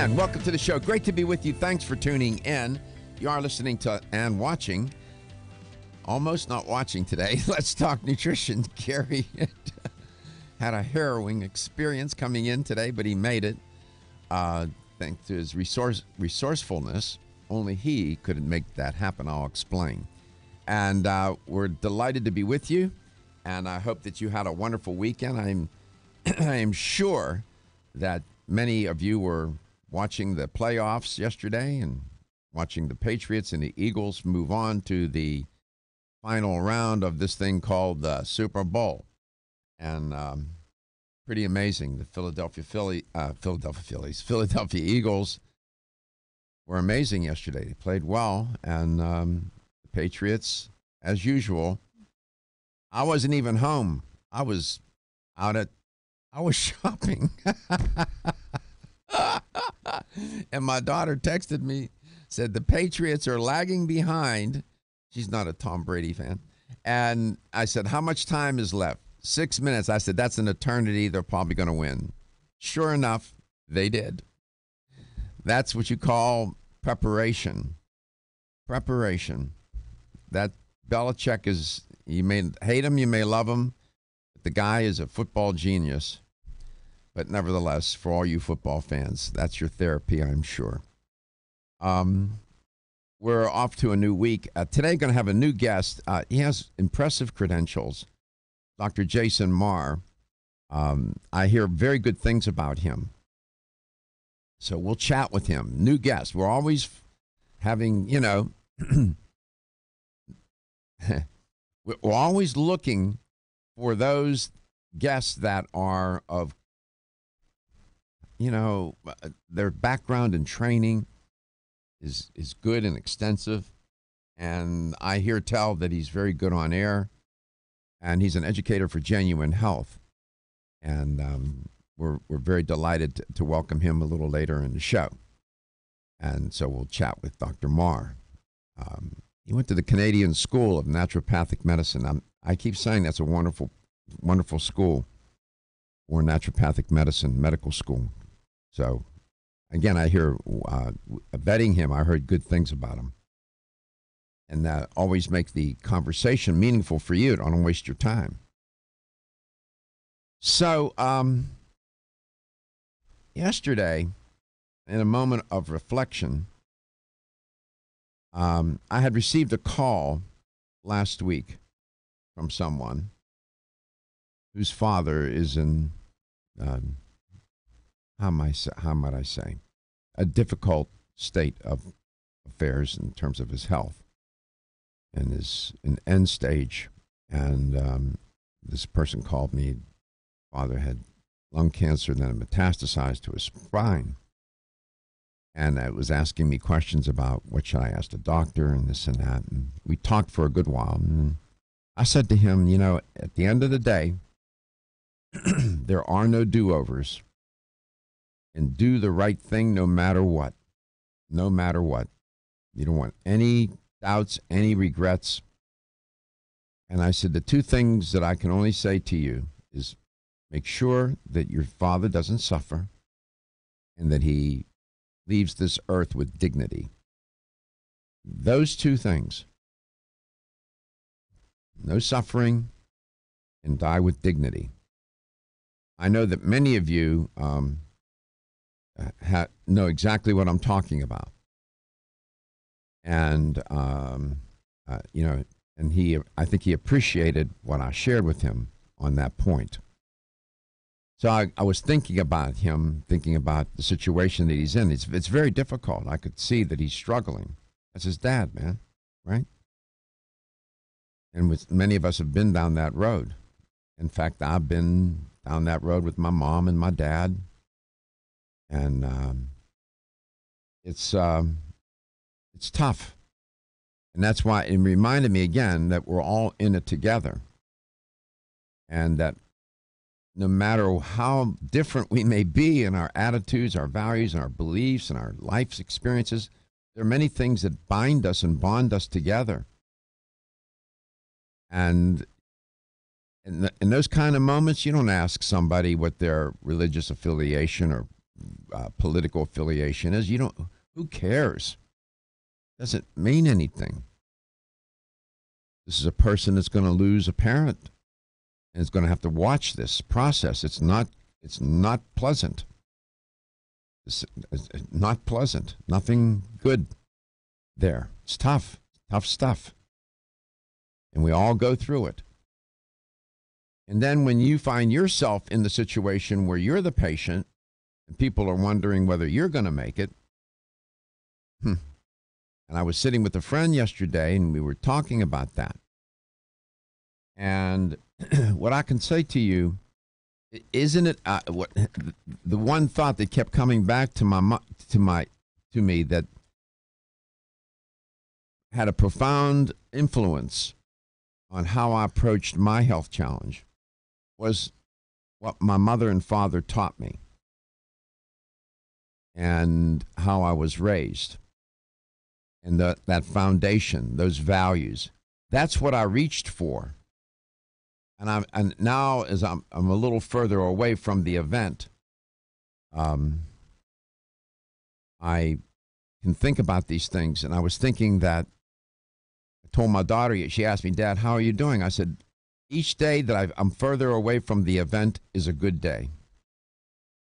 And welcome to the show. Great to be with you. Thanks for tuning in. You are listening to and watching, almost not watching today, Let's Talk Nutrition. Gary had a harrowing experience coming in today, but he made it. Thanks to his resourcefulness, only he could make that happen. I'll explain. And we're delighted to be with you, and I hope that you had a wonderful weekend. I am sure that many of you were watching the playoffs yesterday and watching the Patriots and the Eagles move on to the final round of this thing called the Super Bowl. And pretty amazing. The Philadelphia Eagles were amazing yesterday. They played well, and the Patriots, as usual, I wasn't even home. I was shopping. And my daughter texted me, said the Patriots are lagging behind. She's not a Tom Brady fan. And I said, how much time is left? 6 minutes. I said, that's an eternity. They're probably going to win. Sure enough, they did. That's what you call preparation. Preparation. That Belichick is, you may hate him, you may love him, but the guy is a football genius. But nevertheless, for all you football fans, that's your therapy, I'm sure. We're off to a new week. Today, going to have a new guest. He has impressive credentials. Dr. Jason Marr. I hear very good things about him. So we'll chat with him. New guest. We're always having, we're always looking for those guests that are of, their background and training is good and extensive. And I hear tell that he's very good on air. And he's an educator for Genuine Health. And we're very delighted to welcome him a little later in the show. And so we'll chat with Dr. Marr. He went to the Canadian School of Naturopathic Medicine. I keep saying that's a wonderful, wonderful school for naturopathic medicine, medical school. So, again, I hear vetting him, I heard good things about him. And that always make the conversation meaningful for you. Don't waste your time. So, yesterday, in a moment of reflection, I had received a call last week from someone whose father is in, how might I say, a difficult state of affairs in terms of his health, and is in end stage. And this person called me. Father had lung cancer, then it metastasized to his spine. And it was asking me questions about what should I ask the doctor and this and that. And we talked for a good while. And I said to him, at the end of the day, there are no do-overs. And do the right thing no matter what. No matter what. You don't want any doubts, any regrets. And I said, the two things that I can only say to you is make sure that your father doesn't suffer and that he leaves this earth with dignity. Those two things. No suffering and die with dignity. I know that many of you know exactly what I'm talking about. And, and I think he appreciated what I shared with him on that point. So I was thinking about him, thinking about the situation that he's in. It's very difficult. I could see that he's struggling. That's his dad, man, right? And many of us have been down that road. In fact, I've been down that road with my mom and my dad. And it's tough. And that's why it reminded me again that we're all in it together. And that no matter how different we may be in our attitudes, our values, and our beliefs, and our life's experiences, there are many things that bind us and bond us together. And in those kind of moments, you don't ask somebody what their religious affiliation or political affiliation is. You don't. Who cares? Doesn't mean anything. This is a person that's going to lose a parent and is going to have to watch this process. It's not pleasant. It's not pleasant. Nothing good there. It's tough stuff. And we all go through it. And then when you find yourself in the situation where you're the patient and people are wondering whether you're going to make it. And I was sitting with a friend yesterday and we were talking about that. And what I can say to you, isn't it the one thought that kept coming back to me that had a profound influence on how I approached my health challenge was what my mother and father taught me and how I was raised and that foundation, those values. That's what I reached for. And now as I'm a little further away from the event, I can think about these things. And I was thinking that I told my daughter, she asked me, Dad, how are you doing? I said, each day that I'm further away from the event is a good day.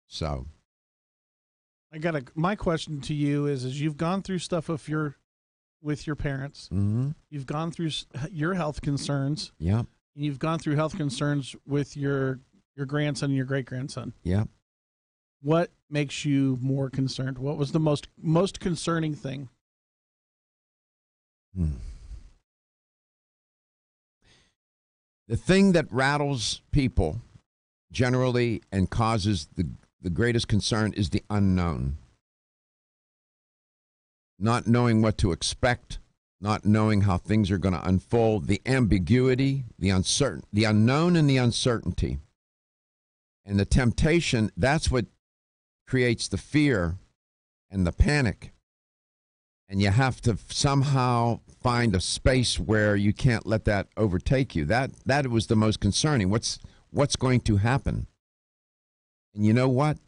So my question to you is you've gone through stuff with your parents. Mm-hmm. You've gone through your health concerns. Yeah. You've gone through health concerns with your grandson and your great-grandson. Yeah. What makes you more concerned? What was the most concerning thing? The thing that rattles people generally and causes the greatest concern is the unknown. Not knowing what to expect, not knowing how things are going to unfold, the ambiguity, the unknown and the uncertainty. And the temptation, that's what creates the fear and the panic. And you have to somehow find a space where you can't let that overtake you. That was the most concerning. What's going to happen? And you know what?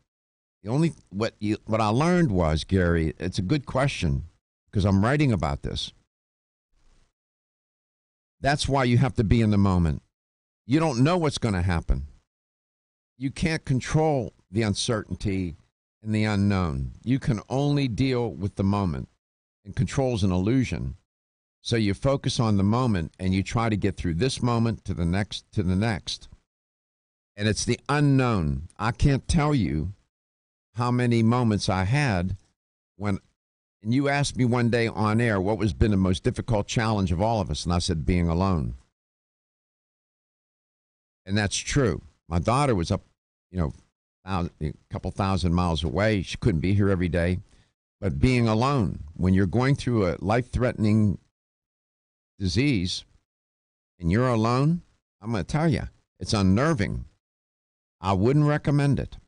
What I learned was, Gary, it's a good question because I'm writing about this. That's why you have to be in the moment. You don't know what's going to happen. You can't control the uncertainty and the unknown. You can only deal with the moment. And control's an illusion. So you focus on the moment and you try to get through this moment to the next, to the next. And it's the unknown. I can't tell you how many moments I had when, and you asked me one day on air what was been the most difficult challenge of all of us, and I said being alone. And that's true. My daughter was up, a couple thousand miles away. She couldn't be here every day. But being alone, when you're going through a life-threatening disease and you're alone, I'm going to tell you, it's unnerving. I wouldn't recommend it.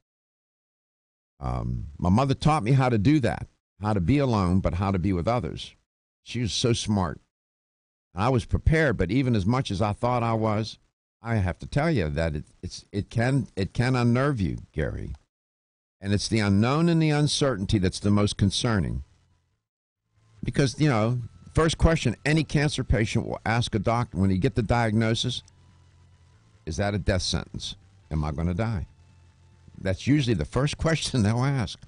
My mother taught me how to do that, how to be alone, but how to be with others. She was so smart. I was prepared, but even as much as I thought I was, I have to tell you that it can unnerve you, Gary. And it's the unknown and the uncertainty that's the most concerning. Because, first question any cancer patient will ask a doctor when he get the diagnosis, is that a death sentence? Am I going to die? That's usually the first question they'll ask.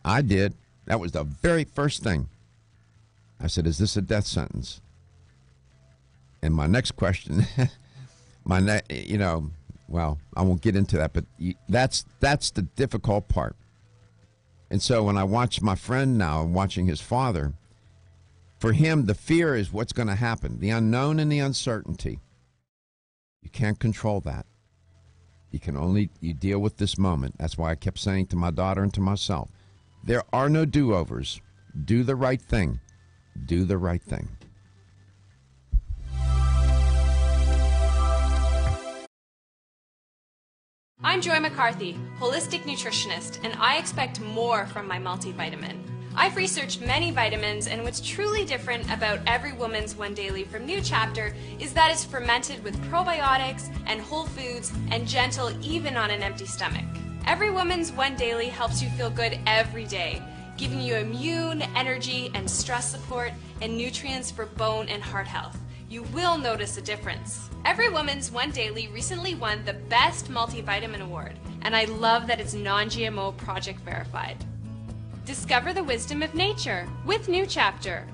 I did. That was the very first thing. I said, is this a death sentence? And my next question, well, I won't get into that, but that's the difficult part. And so when I watch my friend now, I'm watching his father, for him, the fear is what's going to happen, the unknown and the uncertainty. You can't control that. You deal with this moment. That's why I kept saying to my daughter and to myself, there are no do-overs. Do the right thing. Do the right thing. I'm Joy McCarthy, holistic nutritionist, and I expect more from my multivitamin. I've researched many vitamins, and what's truly different about Every Woman's One Daily from New Chapter is that it's fermented with probiotics and whole foods and gentle even on an empty stomach. Every Woman's One Daily helps you feel good every day, giving you immune, energy, and stress support, and nutrients for bone and heart health. You will notice a difference. Every Woman's One Daily recently won the Best Multivitamin Award, and I love that it's non-GMO project verified. Discover the wisdom of nature with New Chapter.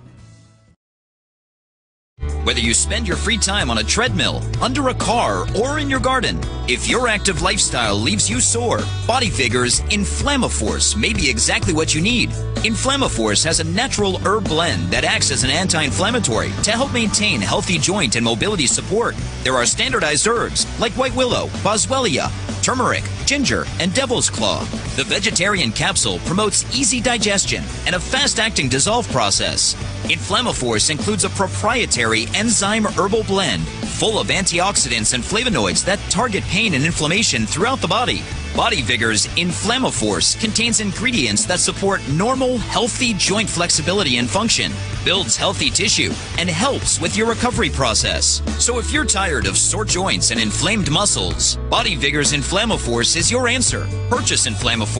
Whether you spend your free time on a treadmill, under a car, or in your garden, if your active lifestyle leaves you sore, Body Vigor's Inflammaforce may be exactly what you need. Inflammaforce has a natural herb blend that acts as an anti-inflammatory to help maintain healthy joint and mobility support. There are standardized herbs like white willow, boswellia, turmeric, ginger, and devil's claw. The vegetarian capsule promotes easy digestion and a fast-acting dissolve process. Inflammaforce includes a proprietary enzyme herbal blend full of antioxidants and flavonoids that target pain and inflammation throughout the body. Body Vigor's Inflammaforce contains ingredients that support normal, healthy joint flexibility and function, builds healthy tissue, and helps with your recovery process. So if you're tired of sore joints and inflamed muscles, Body Vigor's Inflammaforce is your answer. Purchase Inflammaforce.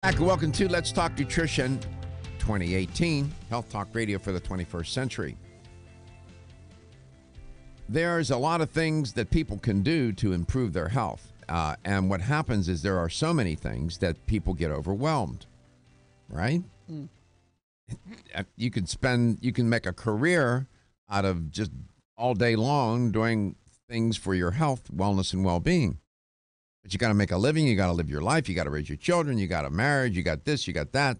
Back and welcome to Let's Talk Nutrition 2018, Health Talk Radio for the 21st century. There's a lot of things that people can do to improve their health. And what happens is there are so many things that people get overwhelmed, right? You can make a career out of just all day long doing things for your health, wellness, and well-being. But you got to make a living. You got to live your life. You got to raise your children. You got a marriage. You got this. You got that,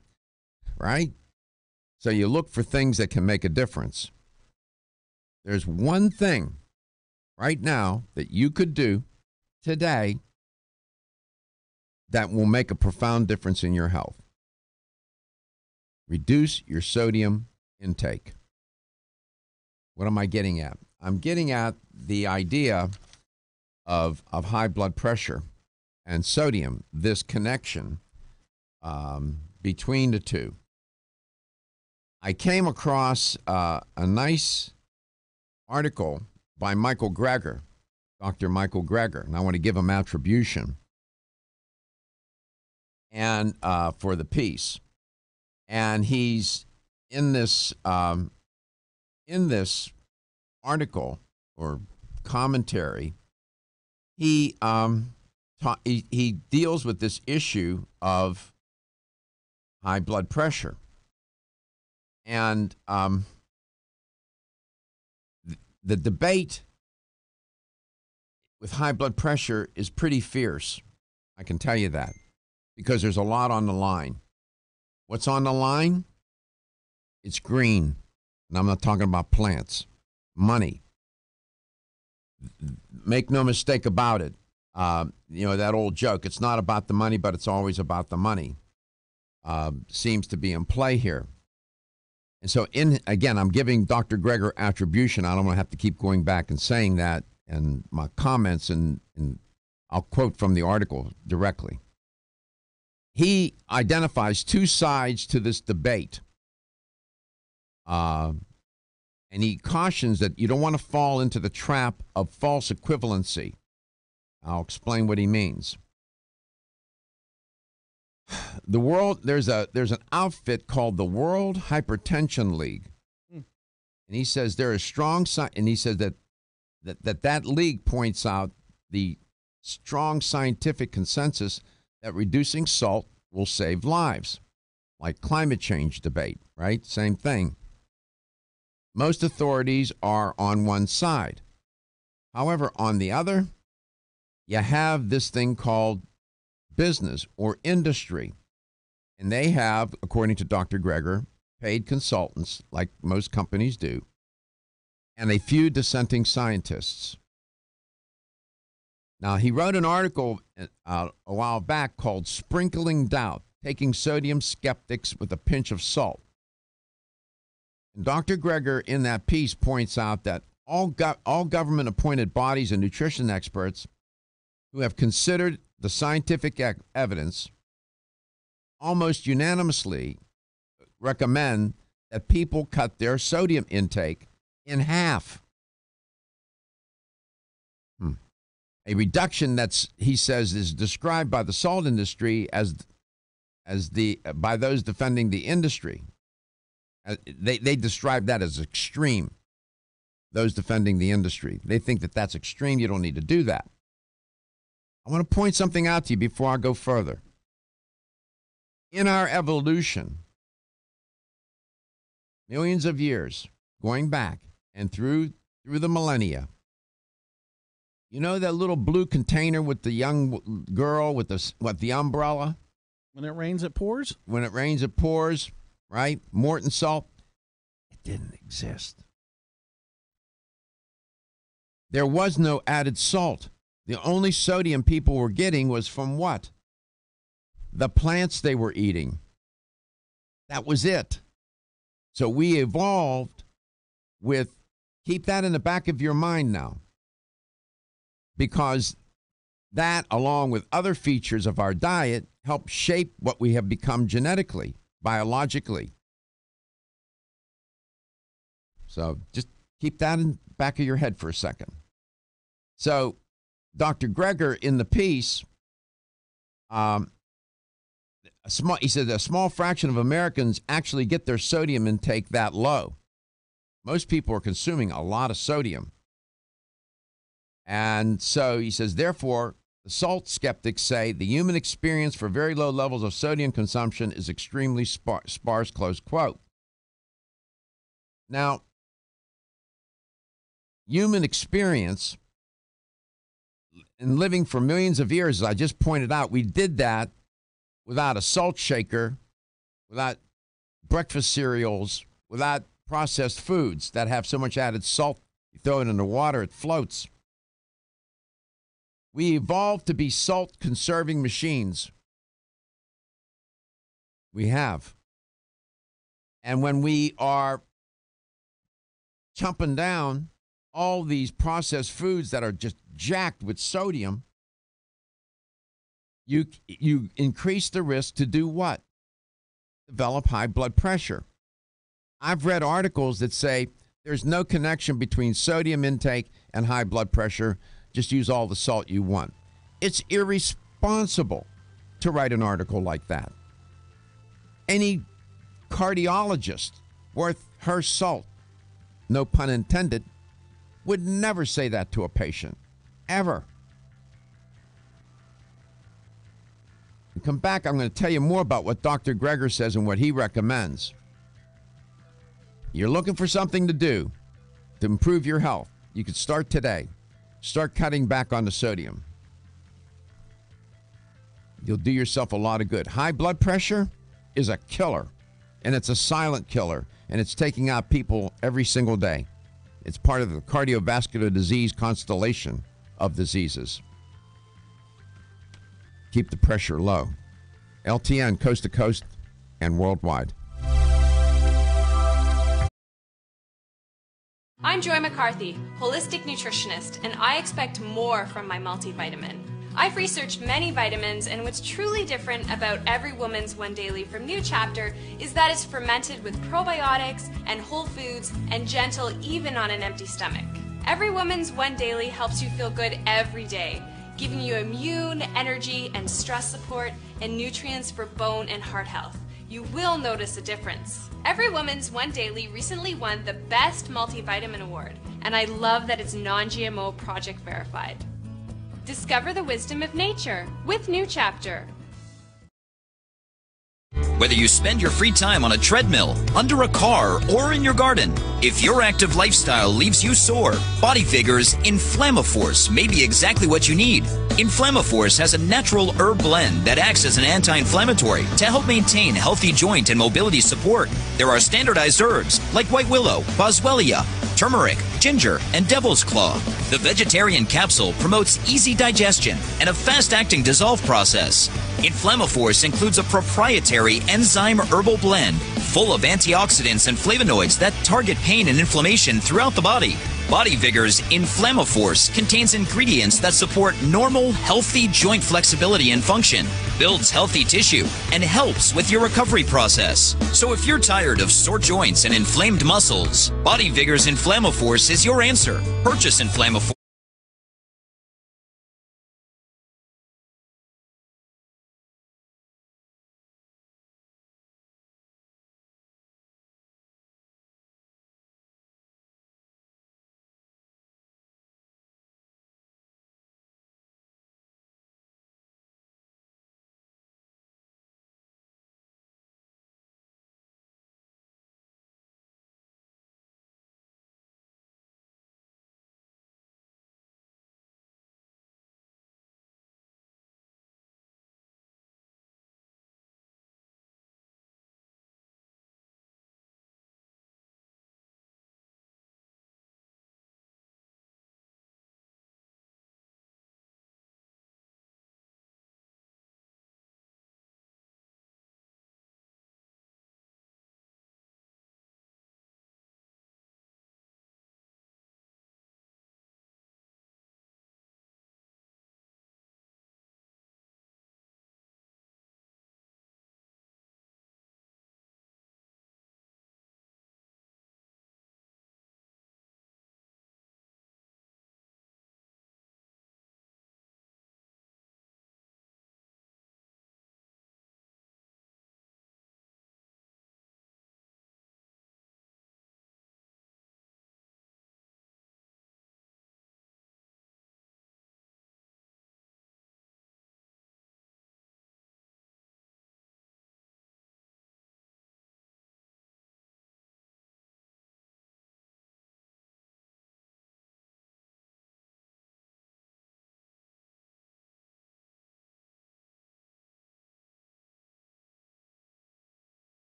right? So you look for things that can make a difference. There's one thing right now that you could do today that will make a profound difference in your health. Reduce your sodium intake. What am I getting at? I'm getting at the idea of high blood pressure and sodium, this connection between the two. I came across a nice article by Michael Greger, Dr. Michael Greger, and I want to give him attribution and for the piece. And he's in this article or commentary. He deals with this issue of high blood pressure, and the debate with high blood pressure is pretty fierce. I can tell you that, because there's a lot on the line. What's on the line? It's green, and I'm not talking about plants. Money. Make no mistake about it. That old joke, it's not about the money, but it's always about the money, seems to be in play here. And so, again, I'm giving Dr. Greger attribution. I don't want to have to keep going back and saying that and my comments, and I'll quote from the article directly. He identifies two sides to this debate. And he cautions that you don't want to fall into the trap of false equivalency. I'll explain what he means. There's an outfit called the World Hypertension League. And he says there is strong, and he says that league points out the strong scientific consensus that reducing salt will save lives, like climate change debate, right? Same thing. Most authorities are on one side. However, on the other, you have this thing called business or industry. And they have, according to Dr. Greger, paid consultants, like most companies do, and a few dissenting scientists. Now, he wrote an article a while back called Sprinkling Doubt, Taking Sodium Skeptics with a Pinch of Salt. And Dr. Greger in that piece points out that all government-appointed bodies and nutrition experts who have considered the scientific evidence almost unanimously recommend that people cut their sodium intake in half. A reduction he says, is described by the salt industry by those defending the industry. They describe that as extreme. Those defending the industry, they think that that's extreme. You don't need to do that. I want to point something out to you before I go further. In our evolution, millions of years going back and through the millennia, you know that little blue container with the young girl with the umbrella? When it rains, it pours? When it rains, it pours, right? Morton salt. It didn't exist. There was no added salt. The only sodium people were getting was from what? The plants they were eating. That was it. So we evolved with, keep that in the back of your mind now, because that, along with other features of our diet, help shape what we have become genetically, biologically. So just keep that in the back of your head for a second. So Dr. Greger in the piece, he said a small fraction of Americans actually get their sodium intake that low. Most people are consuming a lot of sodium. And so he says, therefore, the salt skeptics say the human experience for very low levels of sodium consumption is extremely sparse, close quote. Now, human experience in living for millions of years, as I just pointed out, we did that without a salt shaker, without breakfast cereals, without processed foods that have so much added salt. You throw it in the water, it floats. We evolved to be salt-conserving machines We have. And when we are chumping down all these processed foods that are just jacked with sodium, you increase the risk to do what? Develop high blood pressure. I've read articles that say there's no connection between sodium intake and high blood pressure. Just use all the salt you want. It's irresponsible to write an article like that. Any cardiologist worth her salt, no pun intended, would never say that to a patient, ever. And come back, I'm going to tell you more about what Dr. Greger says and what he recommends. You're looking for something to do to improve your health. You could start today. Start cutting back on the sodium. You'll do yourself a lot of good. High blood pressure is a killer, and it's a silent killer, and it's taking out people every single day. It's part of the cardiovascular disease constellation of diseases. Keep the pressure low. LTN, coast to coast and worldwide. I'm Joy McCarthy, holistic nutritionist, and I expect more from my multivitamin. I've researched many vitamins, and what's truly different about Every Woman's One Daily from New Chapter is that it's fermented with probiotics and whole foods and gentle even on an empty stomach. Every Woman's One Daily helps you feel good every day, giving you immune, energy, and stress support, and nutrients for bone and heart health. You will notice a difference. Every Woman's One Daily recently won the Best Multivitamin Award, and I love that it's non-GMO project verified. Discover the wisdom of nature with New Chapter. Whether you spend your free time on a treadmill, under a car, or in your garden, if your active lifestyle leaves you sore, Body Figures Inflammaforce may be exactly what you need. Inflammaforce has a natural herb blend that acts as an anti-inflammatory to help maintain healthy joint and mobility support. There are standardized herbs like white willow, boswellia, turmeric, ginger, and devil's claw. The vegetarian capsule promotes easy digestion and a fast-acting dissolve process. Inflammaforce includes a proprietary enzyme herbal blend full of antioxidants and flavonoids that target pain and inflammation throughout the body. Body Vigor's Inflammaforce contains ingredients that support normal, healthy joint flexibility and function, builds healthy tissue, and helps with your recovery process. So if you're tired of sore joints and inflamed muscles, Body Vigor's Inflammaforce is your answer. Purchase Inflammaforce.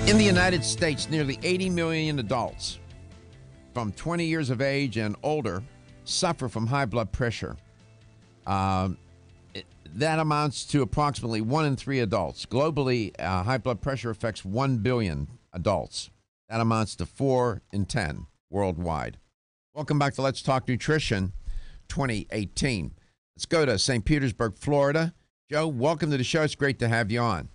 In the United States, nearly 80 million adults from 20 years of age and older suffer from high blood pressure. That amounts to approximately 1 in 3 adults. Globally, high blood pressure affects 1 billion adults. That amounts to 4 in 10 worldwide. Welcome back to Let's Talk Nutrition 2018. Let's go to St. Petersburg, Florida. Joe, welcome to the show. It's great to have you on.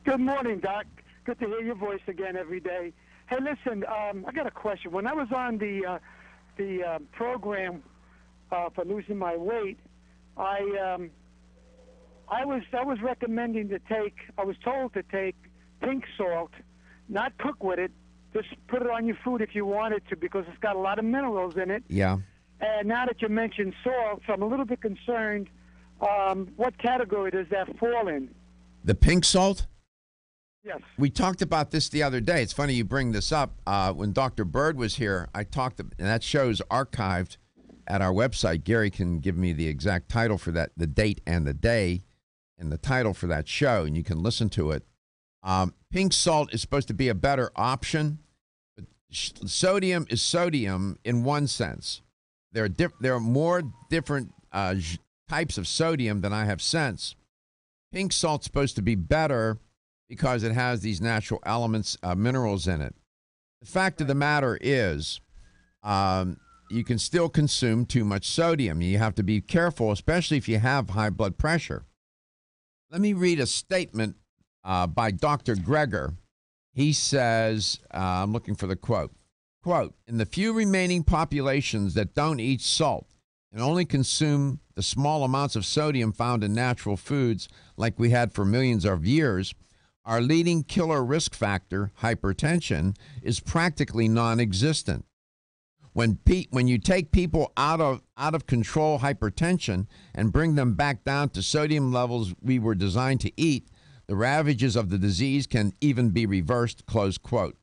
Good morning, Doc. Good to hear your voice again every day. Hey, listen, I got a question. When I was on the program for losing my weight, I was recommending to take. I was told to take pink salt, not cook with it. Just put it on your food if you wanted to, because it's got a lot of minerals in it. Yeah. And now that you mentioned salt, so I'm a little bit concerned. What category does that fall in? The pink salt? Yes. We talked about this the other day. It's funny you bring this up. When Dr. Bird was here, I talked, and that show's archived at our website. Gary can give me the exact title for that, the date and the day, and the title for that show, and you can listen to it. Pink salt is supposed to be a better option. But sodium is sodium in one sense. There are more different types of sodium than I have sense. Pink salt's supposed to be better because it has these natural elements, minerals in it. The fact of the matter is, you can still consume too much sodium. You have to be careful, especially if you have high blood pressure. Let me read a statement by Dr. Greger. He says, I'm looking for the quote. Quote, in the few remaining populations that don't eat salt and only consume the small amounts of sodium found in natural foods like we had for millions of years, our leading killer risk factor, hypertension, is practically non-existent. When you take people out of control hypertension and bring them back down to sodium levels we were designed to eat, the ravages of the disease can even be reversed, close quote.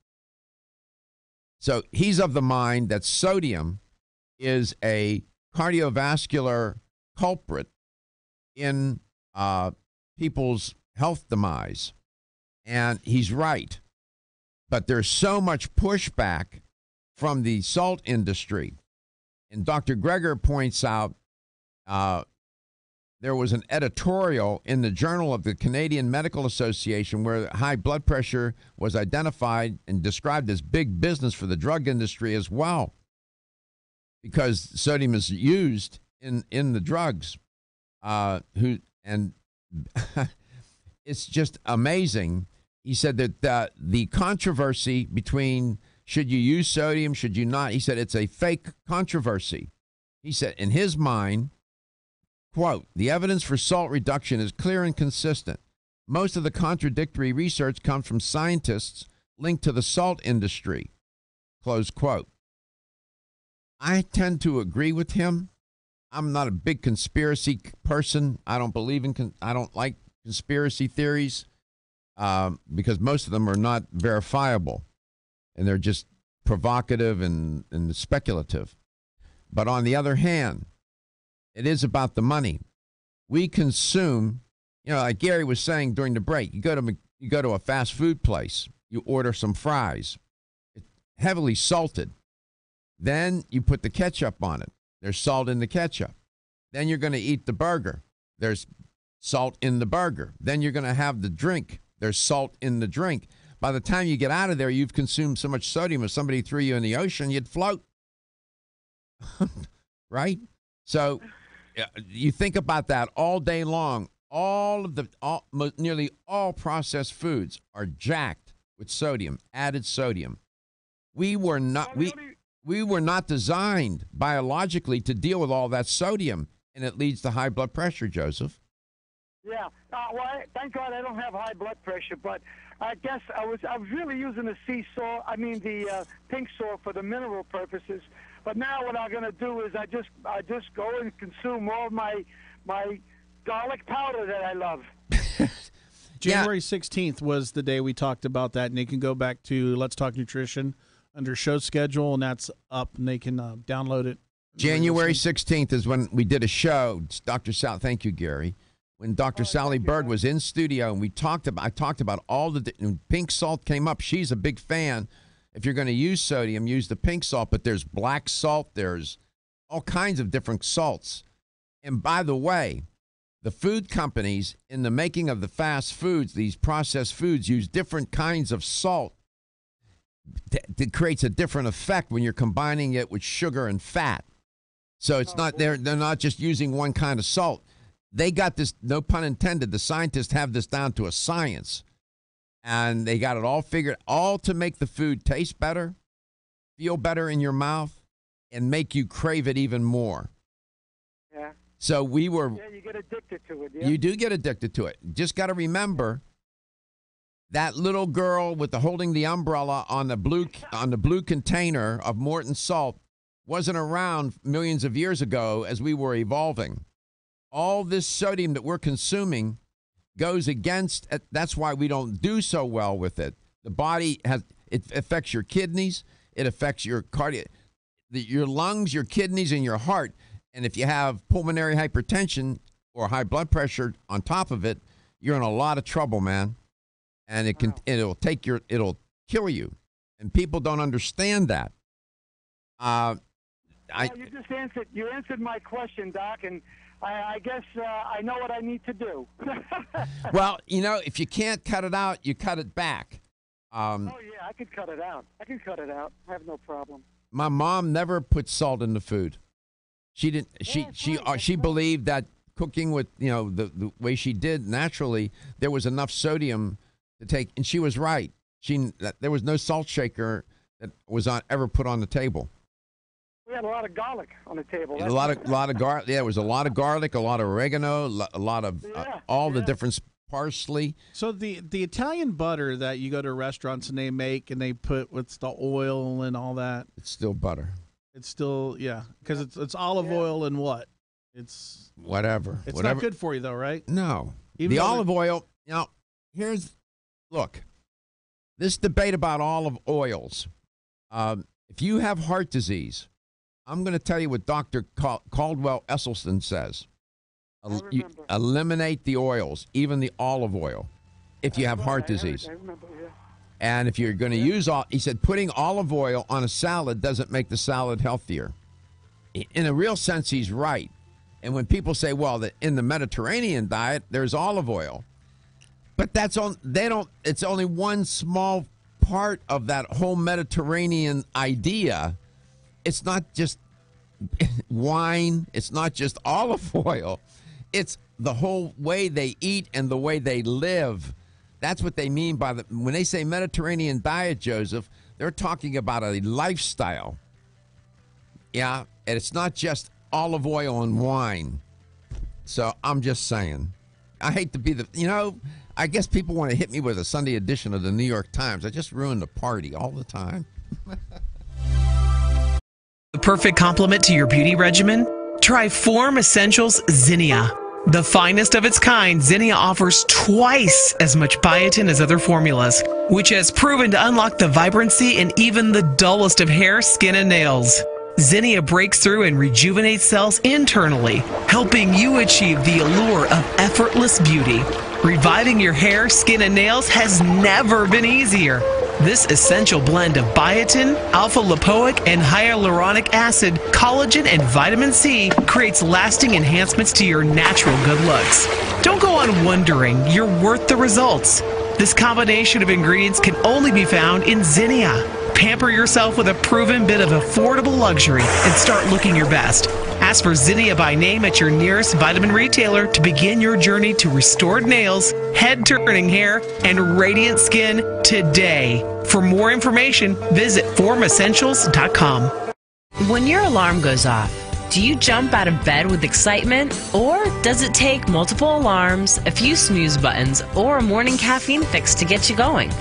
So he's of the mind that sodium is a cardiovascular culprit in people's health demise. And he's right. But there's so much pushback from the salt industry. And Dr. Greger points out there was an editorial in the Journal of the Canadian Medical Association where high blood pressure was identified and described as big business for the drug industry as well, because sodium is used in the drugs. It's just amazing. He said that the controversy between should you use sodium, should you not, he said it's a fake controversy. He said in his mind, quote, the evidence for salt reduction is clear and consistent. Most of the contradictory research comes from scientists linked to the salt industry, close quote. I tend to agree with him. I'm not a big conspiracy person. I don't believe in, I don't like conspiracy theories because most of them are not verifiable and they're just provocative and speculative. But on the other hand, it is about the money. We consume, like Gary was saying during the break, you go to a fast food place, you order some fries, it's heavily salted. Then you put the ketchup on it. There's salt in the ketchup. Then you're going to eat the burger. There's salt in the burger. Then you're going to have the drink. There's salt in the drink. By the time you get out of there, you've consumed so much sodium, if somebody threw you in the ocean, you'd float. Right? So you think about that all day long. Nearly all processed foods are jacked with sodium, added sodium. We were not designed biologically to deal with all that sodium, and it leads to high blood pressure, Joseph. Yeah. Thank God I don't have high blood pressure, but I guess I was really using the the pink salt for the mineral purposes. But now what I'm going to do is I just go and consume all my garlic powder that I love. January 16th was the day we talked about that, and they can go back to Let's Talk Nutrition under show schedule, and that's up, and they can download it. January 16th is when we did a show. Dr. Sal, thank you, Gary. when Dr. Sally Bird was in studio, and I talked about all the pink salt came up. She's a big fan. If you're going to use sodium, use the pink salt, but there's black salt, there's all kinds of different salts. And by the way, the food companies in the making of the fast foods, these processed foods, use different kinds of salt that creates a different effect when you're combining it with sugar and fat. So it's they're not just using one kind of salt. They got this, no pun intended, the scientists have this down to a science. And they got it all figured, all to make the food taste better, feel better in your mouth, and make you crave it even more. Yeah. So we were... Yeah, you get addicted to it, yeah. You do get addicted to it. Just got to remember that little girl with holding the umbrella on the blue container of Morton salt wasn't around millions of years ago as we were evolving. All this sodium that we're consuming goes against, that's why we don't do so well with it. The body it affects your kidneys, it affects your your lungs, your kidneys, and your heart. And if you have pulmonary hypertension or high blood pressure on top of it, you're in a lot of trouble, man. And it'll kill you. And people don't understand that. You answered my question, Doc, and I guess I know what I need to do. Well, if you can't cut it out, you cut it back. I could cut it out. I have no problem. My mom never put salt in the food. She didn't. She believed that cooking with the way she did naturally, there was enough sodium to take, and she was right. There was no salt shaker that was ever put on the table. We had a lot of garlic on the table. A lot of garlic. Yeah, there was a lot of garlic, a lot of oregano, a lot of the different parsley. So the Italian butter that you go to restaurants and they make and they put with the oil and all that. It's still butter. It's still because it's olive oil and what? It's whatever. It's not good for you though, right? No. The olive oil. Look, this debate about olive oils. If you have heart disease, I'm going to tell you what Dr. Caldwell Esselstyn says. You eliminate the oils, even the olive oil, if you have heart disease. I remember, yeah. And if you're going to use he said putting olive oil on a salad doesn't make the salad healthier. In a real sense, he's right. And when people say, well, that in the Mediterranean diet, there's olive oil. But it's only one small part of that whole Mediterranean idea. It's not just wine. It's not just olive oil. It's the whole way they eat and the way they live. That's what they mean by when they say Mediterranean diet, Joseph, they're talking about a lifestyle. Yeah, and it's not just olive oil and wine. So I'm just saying. I hate to be I guess people want to hit me with a Sunday edition of the New York Times. I just ruin the party all the time. The perfect complement to your beauty regimen? Try Form Essentials Zinnia. The finest of its kind, Zinnia offers twice as much biotin as other formulas, which has proven to unlock the vibrancy in even the dullest of hair, skin, and nails. Zinnia breaks through and rejuvenates cells internally, helping you achieve the allure of effortless beauty. Reviving your hair, skin, and nails has never been easier. This essential blend of biotin, alpha-lipoic, and hyaluronic acid, collagen, and vitamin C creates lasting enhancements to your natural good looks. Don't go on wondering. You're worth the results. This combination of ingredients can only be found in Zinnia. Pamper yourself with a proven bit of affordable luxury and start looking your best. Ask for Zinnia by name at your nearest vitamin retailer to begin your journey to restored nails, head-turning hair, and radiant skin today. For more information, visit formessentials.com. When your alarm goes off, do you jump out of bed with excitement? Or does it take multiple alarms, a few snooze buttons, or a morning caffeine fix to get you going?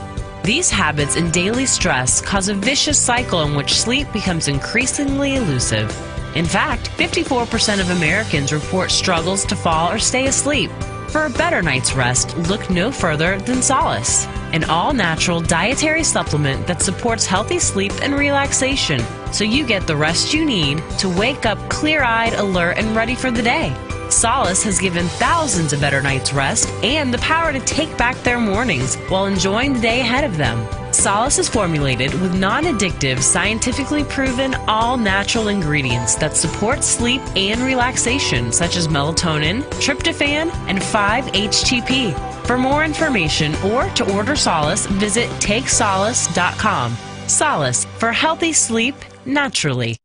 These habits and daily stress cause a vicious cycle in which sleep becomes increasingly elusive. In fact, 54% of Americans report struggles to fall or stay asleep. For a better night's rest, look no further than Solace, an all-natural dietary supplement that supports healthy sleep and relaxation, so you get the rest you need to wake up clear-eyed, alert, and ready for the day. Solace has given thousands a better night's rest and the power to take back their mornings while enjoying the day ahead of them. Solace is formulated with non-addictive, scientifically proven, all-natural ingredients that support sleep and relaxation, such as melatonin, tryptophan, and 5-HTP. For more information or to order Solace, visit takesolace.com. Solace for healthy sleep naturally.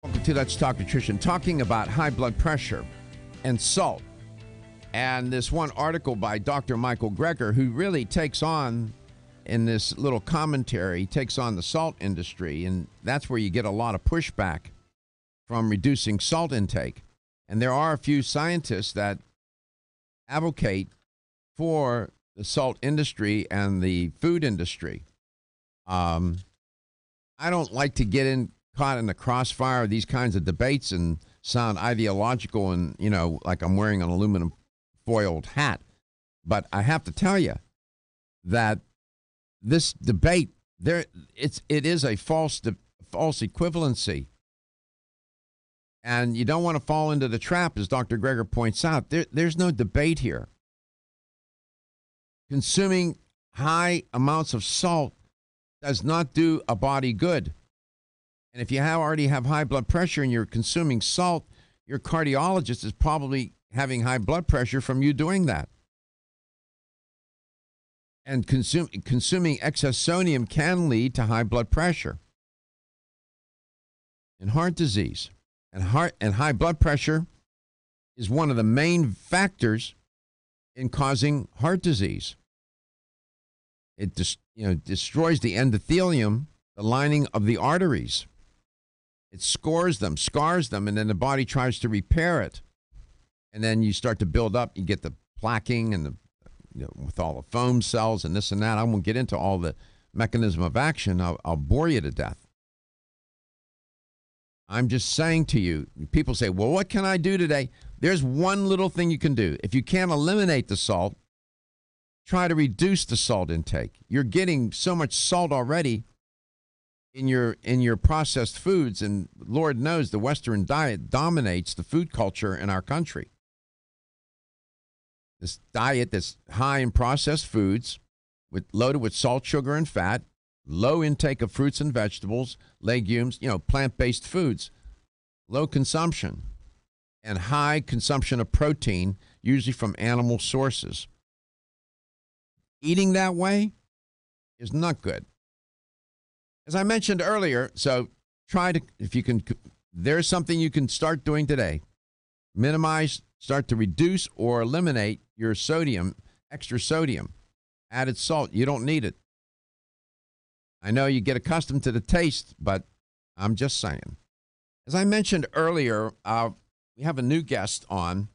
Welcome to Let's Talk Nutrition, talking about high blood pressure and salt. And this one article by Dr. Michael Greger, who really takes on, in this little commentary, takes on the salt industry. And that's where you get a lot of pushback from reducing salt intake. And there are a few scientists that advocate for the salt industry and the food industry. I don't like to get caught in the crossfire of these kinds of debates and sound ideological and, like I'm wearing an aluminum foiled hat. But I have to tell you that this debate, it is a false equivalency. And you don't want to fall into the trap, as Dr. Greger points out. There's no debate here. Consuming high amounts of salt does not do a body good. And if you already have high blood pressure and you're consuming salt, your cardiologist is probably having high blood pressure from you doing that. And consuming excess sodium can lead to high blood pressure and heart disease. And high blood pressure is one of the main factors in causing heart disease. It destroys the endothelium, the lining of the arteries. It scars them, and then the body tries to repair it. And then you start to build up. You get the plaquing and with all the foam cells and this and that. I won't get into all the mechanism of action. I'll bore you to death. I'm just saying to you, people say, well, what can I do today? There's one little thing you can do. If you can't eliminate the salt, try to reduce the salt intake. You're getting so much salt already in your processed foods, and Lord knows the Western diet dominates the food culture in our country. This diet that's high in processed foods, loaded with salt, sugar, and fat, low intake of fruits and vegetables, legumes, plant-based foods, low consumption, and high consumption of protein, usually from animal sources. Eating that way is not good. As I mentioned earlier, so if you can, there's something you can start doing today. Minimize, start to reduce or eliminate your sodium, extra sodium, added salt. You don't need it. I know you get accustomed to the taste, but I'm just saying. As I mentioned earlier, we have a new guest on,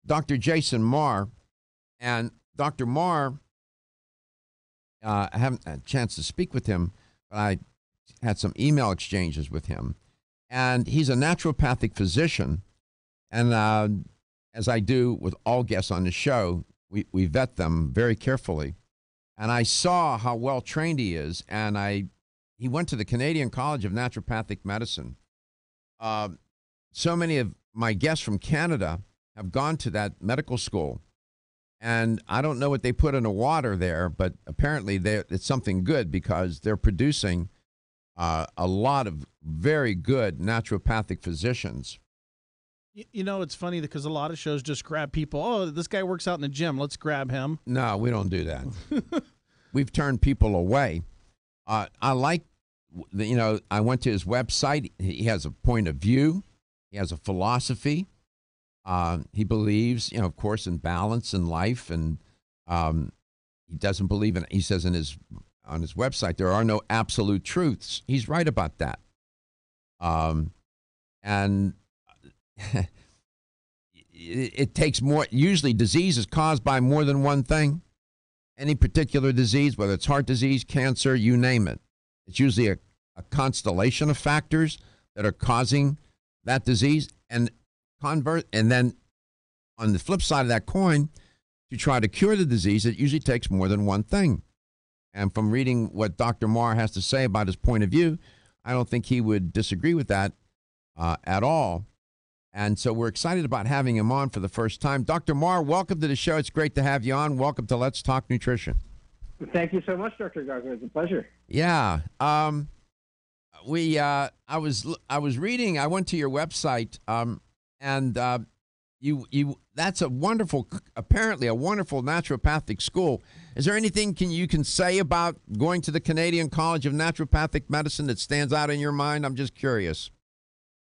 Dr. Jason Marr. And Dr. Marr, I haven't had a chance to speak with him, but I had some email exchanges with him. And he's a naturopathic physician. And as I do with all guests on the show, we vet them very carefully. And I saw how well trained he is, and he went to the Canadian College of Naturopathic Medicine. So many of my guests from Canada have gone to that medical school, and I don't know what they put in the water there, but apparently it's something good because they're producing a lot of very good naturopathic physicians. It's funny because a lot of shows just grab people. Oh, this guy works out in the gym. Let's grab him. No, we don't do that. We've turned people away. I like, I went to his website. He has a point of view. He has a philosophy. He believes, of course, in balance in life. And he doesn't believe in, he says on his website, there are no absolute truths. He's right about that. And it takes more. Usually disease is caused by more than one thing. Any particular disease, whether it's heart disease, cancer, you name it. It's usually a constellation of factors that are causing that disease. And then on the flip side of that coin, to try to cure the disease, it usually takes more than one thing. And from reading what Dr. Marr has to say about his point of view, I don't think he would disagree with that at all. And so we're excited about having him on for the first time. Dr. Marr, welcome to the show. It's great to have you on. Welcome to Let's Talk Nutrition. Thank you so much, Dr. Gardner. It's a pleasure. Yeah. I was reading, I went to your website, and that's apparently a wonderful naturopathic school. Is there anything you can say about going to the Canadian College of Naturopathic Medicine that stands out in your mind? I'm just curious.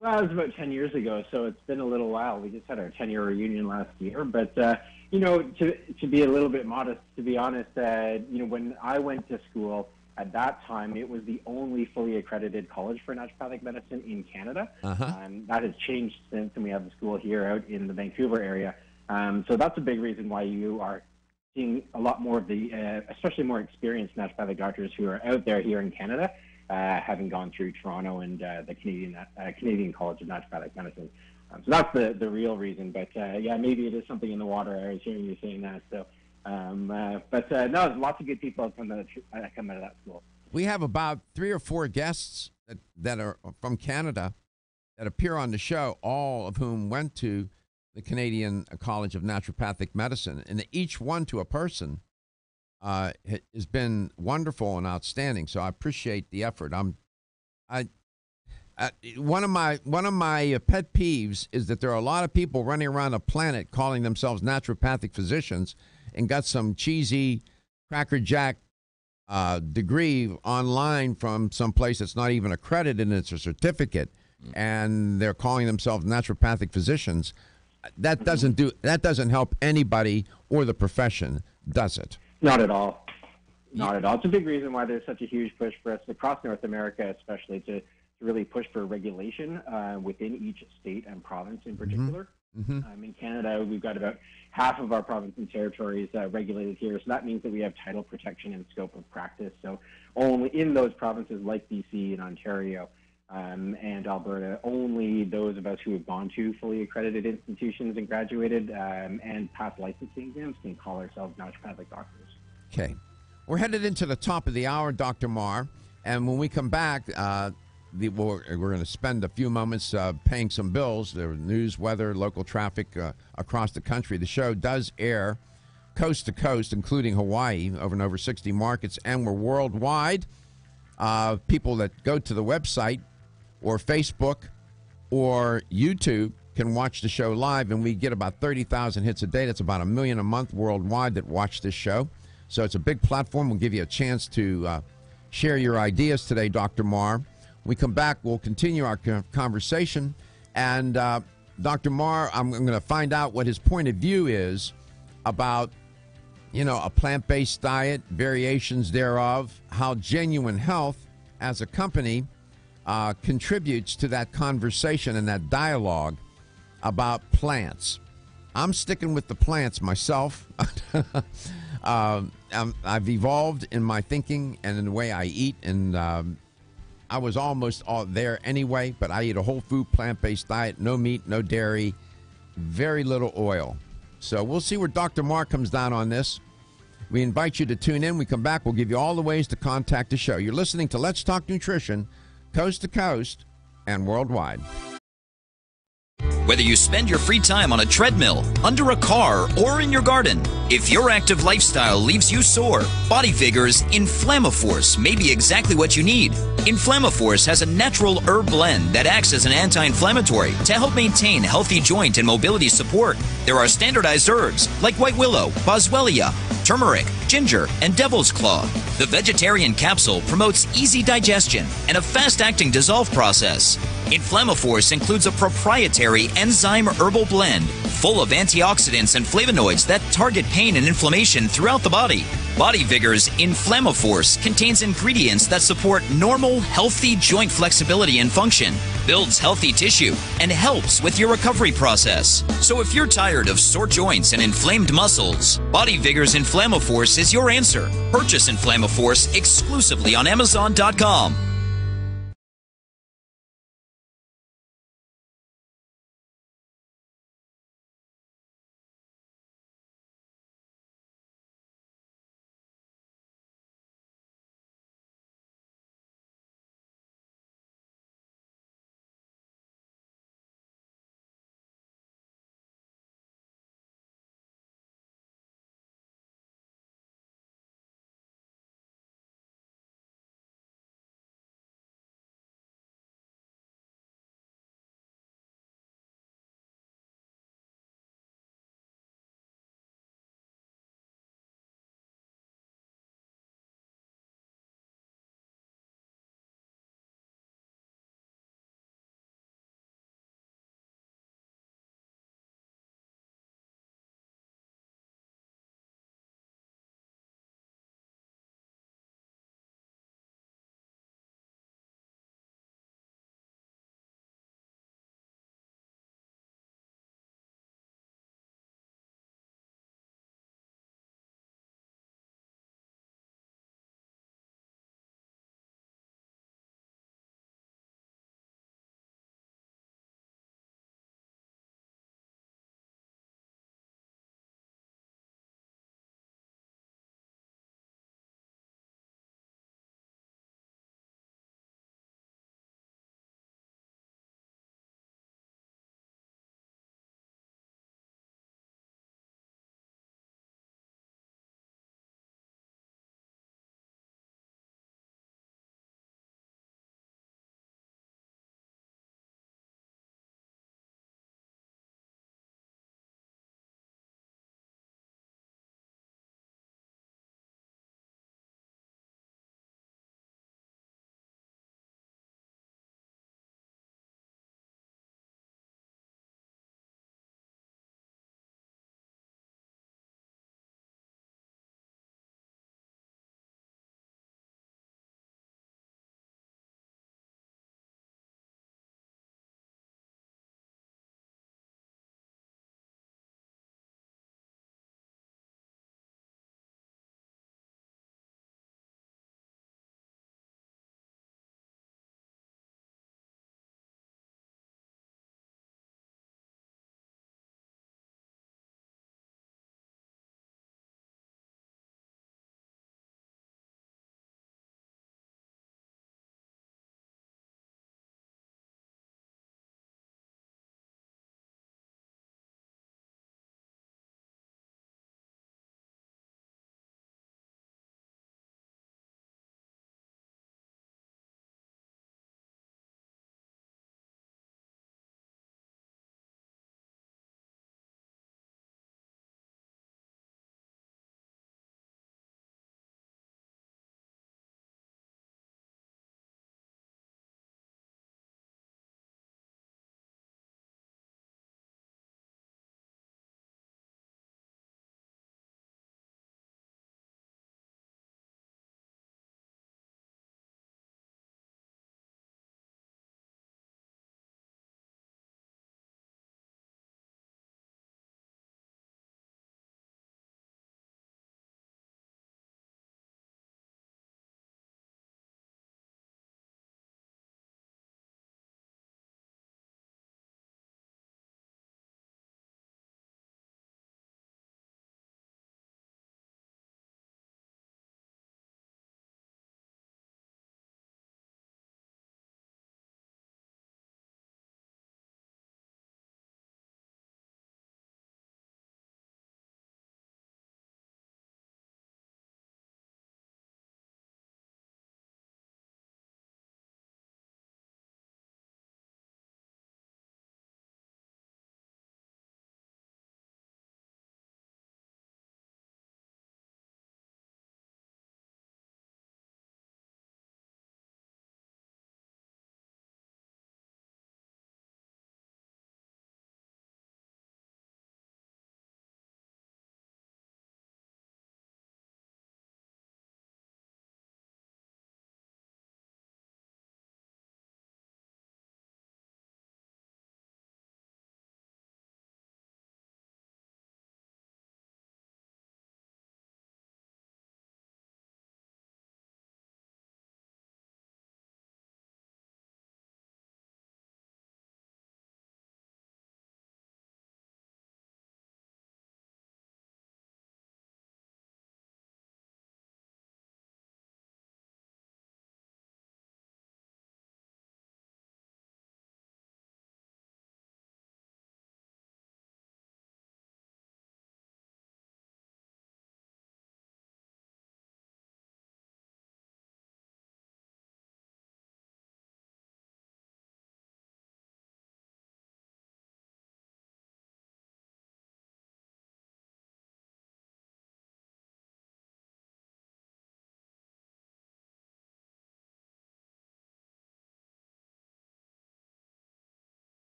Well, it was about 10 years ago, so it's been a little while. We just had our 10-year reunion last year. But, to be a little bit modest, to be honest, when I went to school, at that time, it was the only fully accredited college for naturopathic medicine in Canada. That has changed since, and we have the school here out in the Vancouver area. So that's a big reason why you are seeing a lot more of the, especially more experienced naturopathic doctors who are out there here in Canada, having gone through Toronto and the Canadian College of Naturopathic Medicine. So that's the real reason. But, maybe it is something in the water. I was hearing you saying that. So, no, lots of good people come out of that school. We have about 3 or 4 guests that are from Canada that appear on the show, all of whom went to the Canadian College of Naturopathic Medicine. And each one to a person, has been wonderful and outstanding. So I appreciate the effort. One of my pet peeves is that there are a lot of people running around the planet calling themselves naturopathic physicians and got some cheesy crackerjack degree online from some place that's not even accredited and it's a certificate, and they're calling themselves naturopathic physicians. That doesn't help anybody or the profession, does it? Not at all. Not at all. It's a big reason why there's such a huge push for us across North America, especially to really push for regulation within each state and province in particular. In Canada, we've got about half of our province and territories regulated here. So that means that we have title protection and scope of practice. So only in those provinces like BC and Ontario and Alberta, only those of us who have gone to fully accredited institutions and graduated and passed licensing exams can call ourselves naturopathic doctors. Okay. We're headed into the top of the hour, Dr. Marr. And when we come back, we're going to spend a few moments paying some bills. The news, weather, local traffic across the country. The show does air coast to coast, including Hawaii, over 60 markets, and we're worldwide. People that go to the website or Facebook or YouTube can watch the show live, and we get about 30,000 hits a day. That's about 1 million a month worldwide that watch this show. So it's a big platform. We'll give you a chance to share your ideas today, Dr. Marr. When we come back, we'll continue our conversation. And Dr. Marr, I'm going to find out what his point of view is about, a plant-based diet, variations thereof, how Genuine Health as a company contributes to that conversation and that dialogue about plants. I'm sticking with the plants myself. I've evolved in my thinking and in the way I eat, and I was almost all there anyway, but I eat a whole food, plant-based diet, no meat, no dairy, very little oil. So we'll see where Dr. Marr comes down on this. We invite you to tune in. We come back, we'll give you all the ways to contact the show. You're listening to Let's Talk Nutrition, coast to coast and worldwide. Whether you spend your free time on a treadmill, under a car, or in your garden, if your active lifestyle leaves you sore, Body Vigor's Inflammaforce may be exactly what you need. Inflammaforce has a natural herb blend that acts as an anti-inflammatory to help maintain healthy joint and mobility support. There are standardized herbs like white willow, boswellia, turmeric, ginger, and devil's claw. The vegetarian capsule promotes easy digestion and a fast-acting dissolve process. Inflammaforce includes a proprietary enzyme herbal blend full of antioxidants and flavonoids that target pain and inflammation throughout the body. Body Vigor's Inflammaforce contains ingredients that support normal, healthy joint flexibility and function, builds healthy tissue, and helps with your recovery process. So if you're tired of sore joints and inflamed muscles, Body Vigor's Inflammaforce is your answer. Purchase Inflammaforce exclusively on Amazon.com.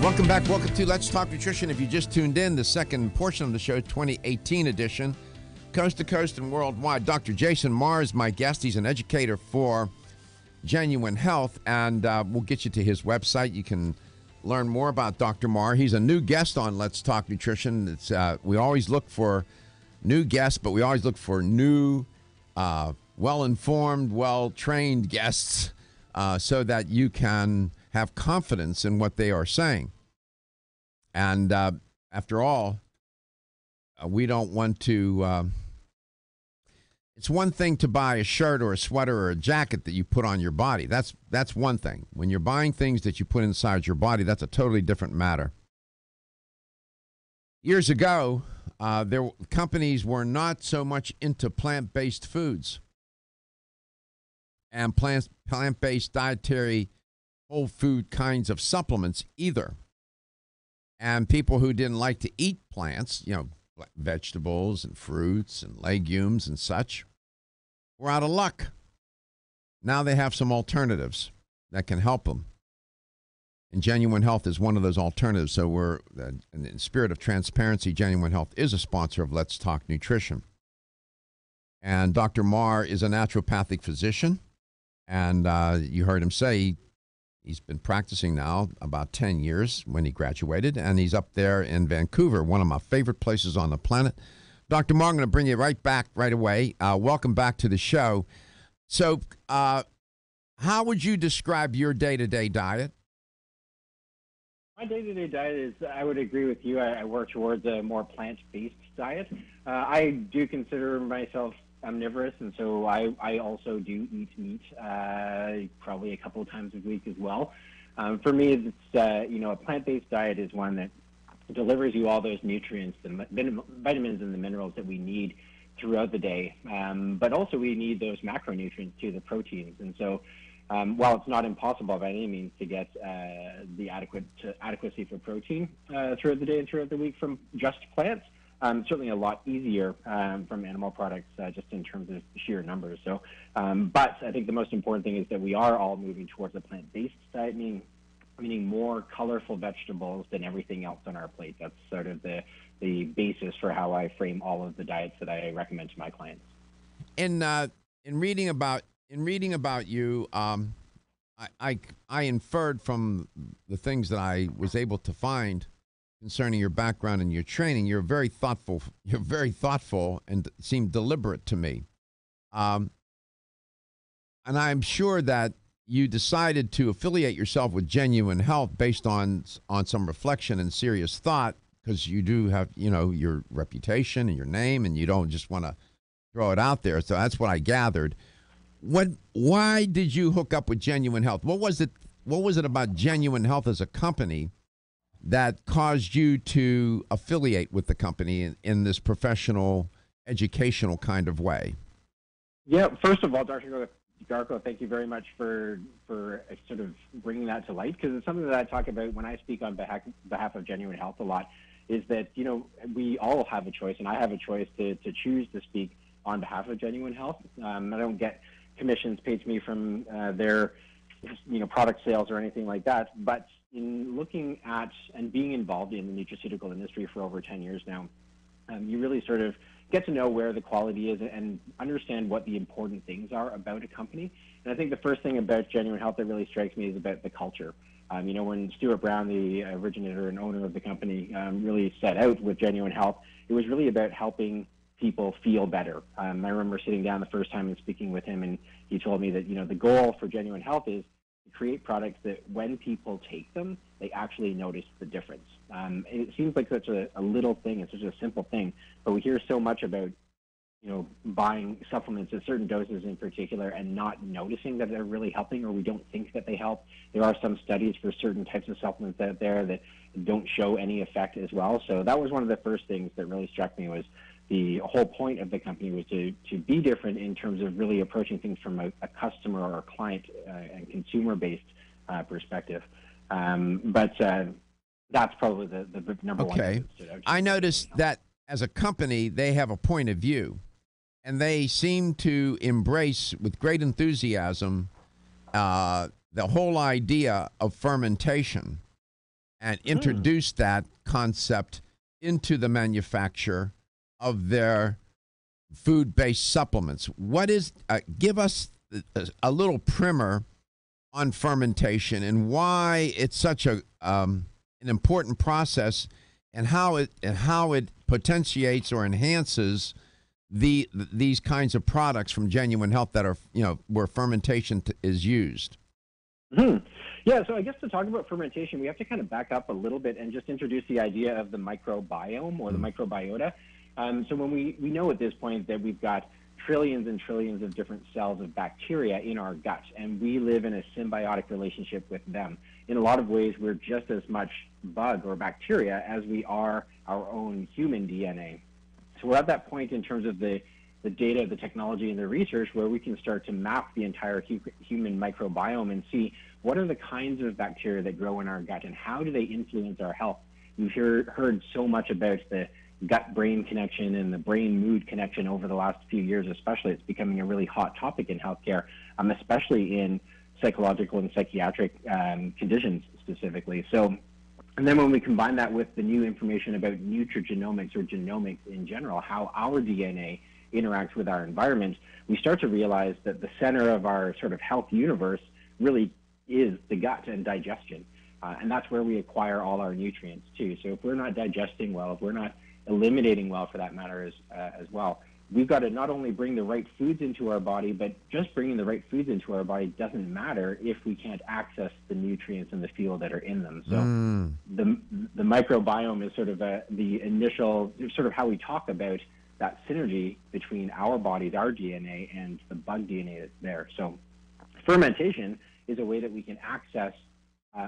Welcome back. Welcome to Let's Talk Nutrition. If you just tuned in, the second portion of the show, 2018 edition, coast to coast and worldwide. Dr. Jason Marr is my guest. He's an educator for Genuine Health, and we'll get you to his website. You can learn more about Dr. Marr. He's a new guest on Let's Talk Nutrition. It's we always look for new guests, but we always look for new, well-informed, well-trained guests so that you can have confidence in what they are saying. And after all, we don't want to... it's one thing to buy a shirt or a sweater or a jacket that you put on your body. That's one thing. When you're buying things that you put inside your body, that's a totally different matter. Years ago, companies were not so much into plant-based foods and plant-based dietary whole food kinds of supplements either. And people who didn't like to eat plants, vegetables and fruits and legumes and such, were out of luck. Now they have some alternatives that can help them. And Genuine Health is one of those alternatives. So we're, in the spirit of transparency, Genuine Health is a sponsor of Let's Talk Nutrition. And Dr. Marr is a naturopathic physician. And you heard him say he's been practicing now about 10 years when he graduated, and he's up there in Vancouver, one of my favorite places on the planet. Dr. Marr, I'm going to bring you right back right away. Welcome back to the show. So how would you describe your day-to-day diet? My day-to-day diet is, I would agree with you. I work towards a more plant-based diet. I do consider myself omnivorous, and so I also do eat meat probably a couple of times a week as well. For me, it's a plant-based diet is one that delivers you all those nutrients, the vitamins and the minerals that we need throughout the day. But also we need those macronutrients too, the proteins. And so while it's not impossible by any means to get the adequacy for protein throughout the day and throughout the week from just plants, certainly a lot easier from animal products just in terms of sheer numbers. So, but I think the most important thing is that we are all moving towards a plant-based diet, meaning more colorful vegetables than everything else on our plate. That's sort of the basis for how I frame all of the diets that I recommend to my clients. In reading about you, I inferred from the things that I was able to find concerning your background and your training, you're very thoughtful. You're very thoughtful and seem deliberate to me. And I'm sure that you decided to affiliate yourself with Genuine Health based on some reflection and serious thought, because you do have, your reputation and your name, and you don't just want to throw it out there. So that's what I gathered. Why did you hook up with Genuine Health? What was it about Genuine Health as a company that caused you to affiliate with the company in this professional, educational kind of way? Yeah, first of all, Dr. Garko, thank you very much for sort of bringing that to light, because it's something that I talk about when I speak on behalf of Genuine Health a lot, is that, we all have a choice, and I have a choice to choose to speak on behalf of Genuine Health. I don't get commissions paid to me from their product sales or anything like that, but in looking at and being involved in the nutraceutical industry for over 10 years now, you really sort of get to know where the quality is and understand what the important things are about a company. And I think the first thing about Genuine Health that really strikes me is about the culture. When Stuart Brown, the originator and owner of the company, really set out with Genuine Health, it was really about helping people feel better. I remember sitting down the first time and speaking with him, and he told me that, the goal for Genuine Health is to create products that when people take them, they actually notice the difference. It seems like such a little thing, it's such a simple thing, but we hear so much about, buying supplements at certain doses in particular and not noticing that they're really helping, or we don't think that they help. There are some studies for certain types of supplements out there that don't show any effect as well. So that was one of the first things that really struck me, was the whole point of the company was to be different in terms of really approaching things from a customer or a client and consumer-based perspective. But that's probably the number one. Okay. I noticed that as a company, they have a point of view, and they seem to embrace with great enthusiasm the whole idea of fermentation. and introduced that concept into the manufacture of their food-based supplements. What is? Give us a little primer on fermentation and why it's such an important process, and how it potentiates or enhances these kinds of products from Genuine Health that are, where fermentation is used. Yeah, so I guess to talk about fermentation, we have to kind of back up a little bit and just introduce the idea of the microbiome or the microbiota. So when we know at this point that we've got trillions and trillions of different cells of bacteria in our gut, and we live in a symbiotic relationship with them. In a lot of ways, we're just as much bug or bacteria as we are our own human DNA. So we're at that point in terms of the data, the technology, and the research where we can start to map the entire human microbiome and see what are the kinds of bacteria that grow in our gut and how do they influence our health. We've heard so much about the gut-brain connection and the brain-mood connection over the last few years, especially. It's becoming a really hot topic in healthcare, especially in psychological and psychiatric conditions specifically. So, and then when we combine that with the new information about nutrigenomics or genomics in general, how our DNA interacts with our environment, we start to realize that the center of our sort of health universe really is the gut and digestion. And that's where we acquire all our nutrients too. So if we're not digesting well, if we're not eliminating well for that matter as well, we've got to not only bring the right foods into our body, but just bringing the right foods into our body doesn't matter if we can't access the nutrients and the fuel that are in them. So the microbiome is sort of the initial, sort of how we talk about that synergy between our bodies, our DNA, and the bug DNA that's there. So fermentation is a way that we can access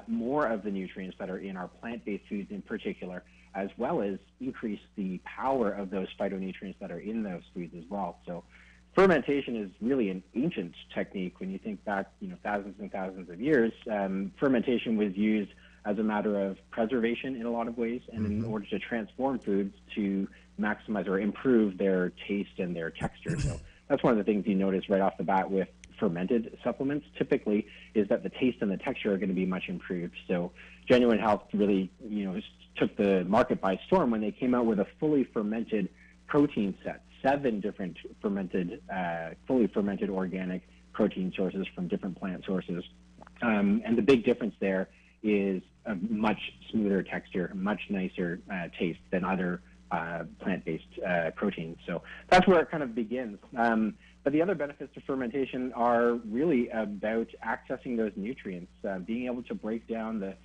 more of the nutrients that are in our plant-based foods in particular, as well as increase the power of those phytonutrients that are in those foods as well. So fermentation is really an ancient technique. When you think back, thousands and thousands of years, fermentation was used as a matter of preservation in a lot of ways, and in order to transform foods to maximize or improve their taste and their texture. So that's one of the things you notice right off the bat with fermented supplements typically, is that the taste and the texture are going to be much improved. So Genuine Health really, took the market by storm when they came out with a fully fermented protein set, 7 different fully fermented organic protein sources from different plant sources. And the big difference there is a much smoother texture, much nicer taste than other plant-based proteins. So that's where it kind of begins. But the other benefits of fermentation are really about accessing those nutrients, being able to break down the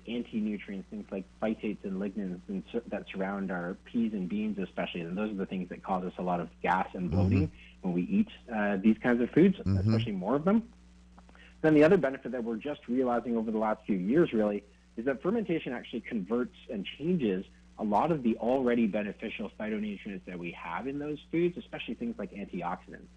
anti-nutrients, things like phytates and lignans that surround our peas and beans especially. And those are the things that cause us a lot of gas and bloating when we eat these kinds of foods, especially more of them. Then the other benefit that we're just realizing over the last few years really is that fermentation actually converts and changes a lot of the already beneficial phytonutrients that we have in those foods, especially things like antioxidants.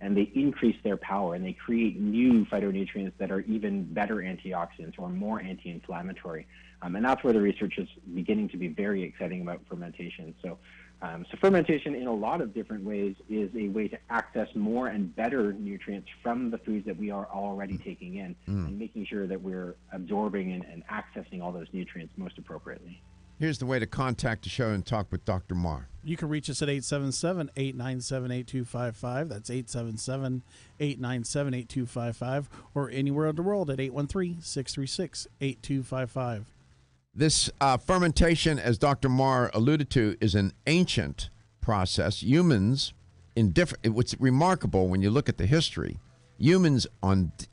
And they increase their power, and they create new phytonutrients that are even better antioxidants or more anti-inflammatory. And that's where the research is beginning to be very exciting about fermentation. So fermentation in a lot of different ways is a way to access more and better nutrients from the foods that we are already taking in, and making sure that we're absorbing and accessing all those nutrients most appropriately. Here's the way to contact the show and talk with Dr. Marr. You can reach us at 877-897-8255. That's 877-897-8255, or anywhere in the world at 813-636-8255. This fermentation, as Dr. Marr alluded to, is an ancient process. Humans, what's remarkable when you look at the history, humans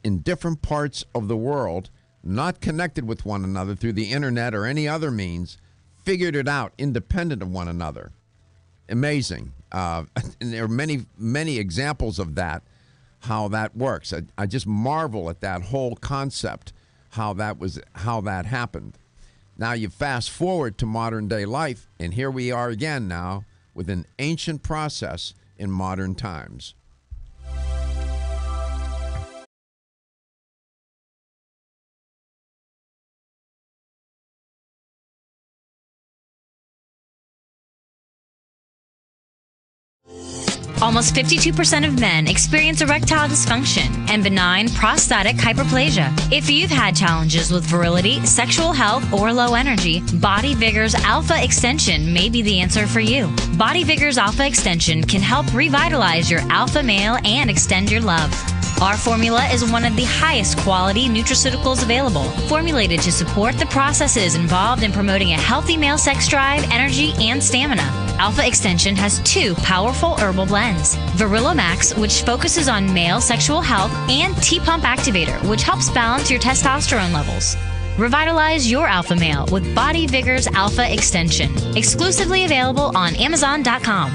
in different parts of the world, not connected with one another through the internet or any other means, figured it out independent of one another. Amazing. And there are many, many examples of that, how that works. I just marvel at that whole concept, how that happened. Now you fast forward to modern day life, and here we are again now with an ancient process in modern times. Almost 52% of men experience erectile dysfunction and benign prostatic hyperplasia. If you've had challenges with virility, sexual health, or low energy, Body Vigor's Alpha Extension may be the answer for you. Body Vigor's Alpha Extension can help revitalize your alpha male and extend your love. Our formula is one of the highest quality nutraceuticals available, formulated to support the processes involved in promoting a healthy male sex drive, energy, and stamina. Alpha Extension has 2 powerful herbal blends, Virilo Max, which focuses on male sexual health, and T-Pump Activator, which helps balance your testosterone levels. Revitalize your alpha male with Body Vigor's Alpha Extension. Exclusively available on Amazon.com.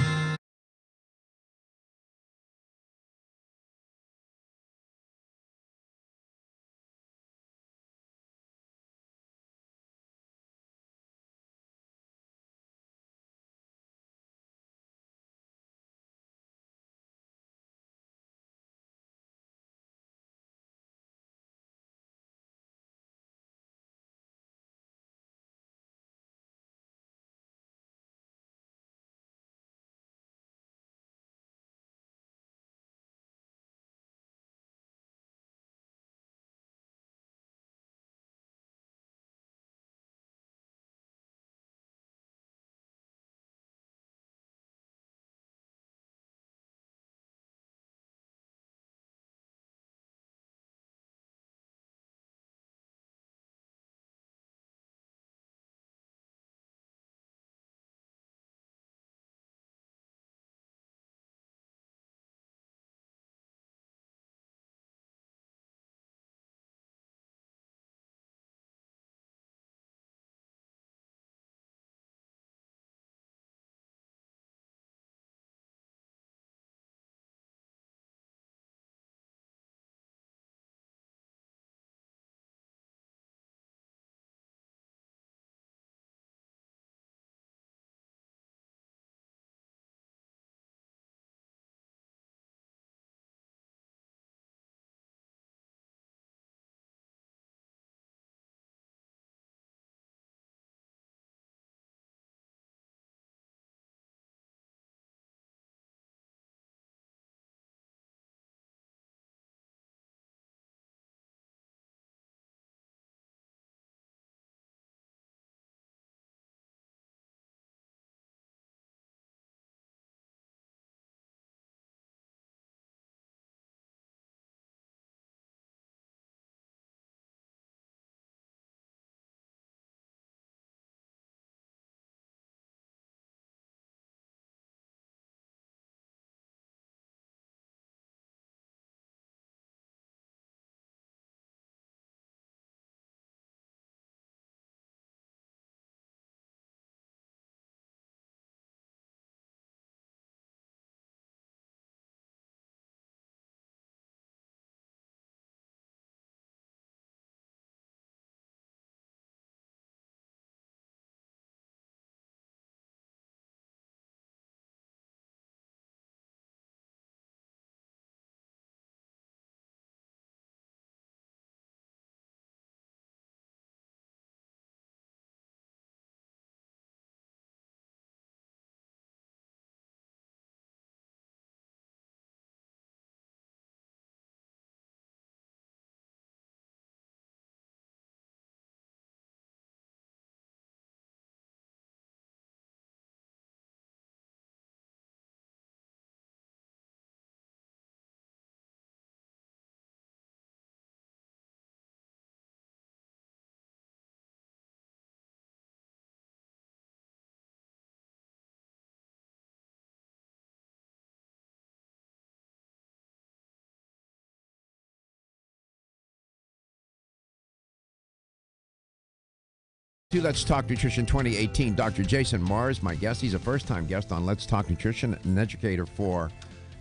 To Let's Talk Nutrition 2018, Dr. Jason Mars, my guest. He's a first-time guest on Let's Talk Nutrition, an educator for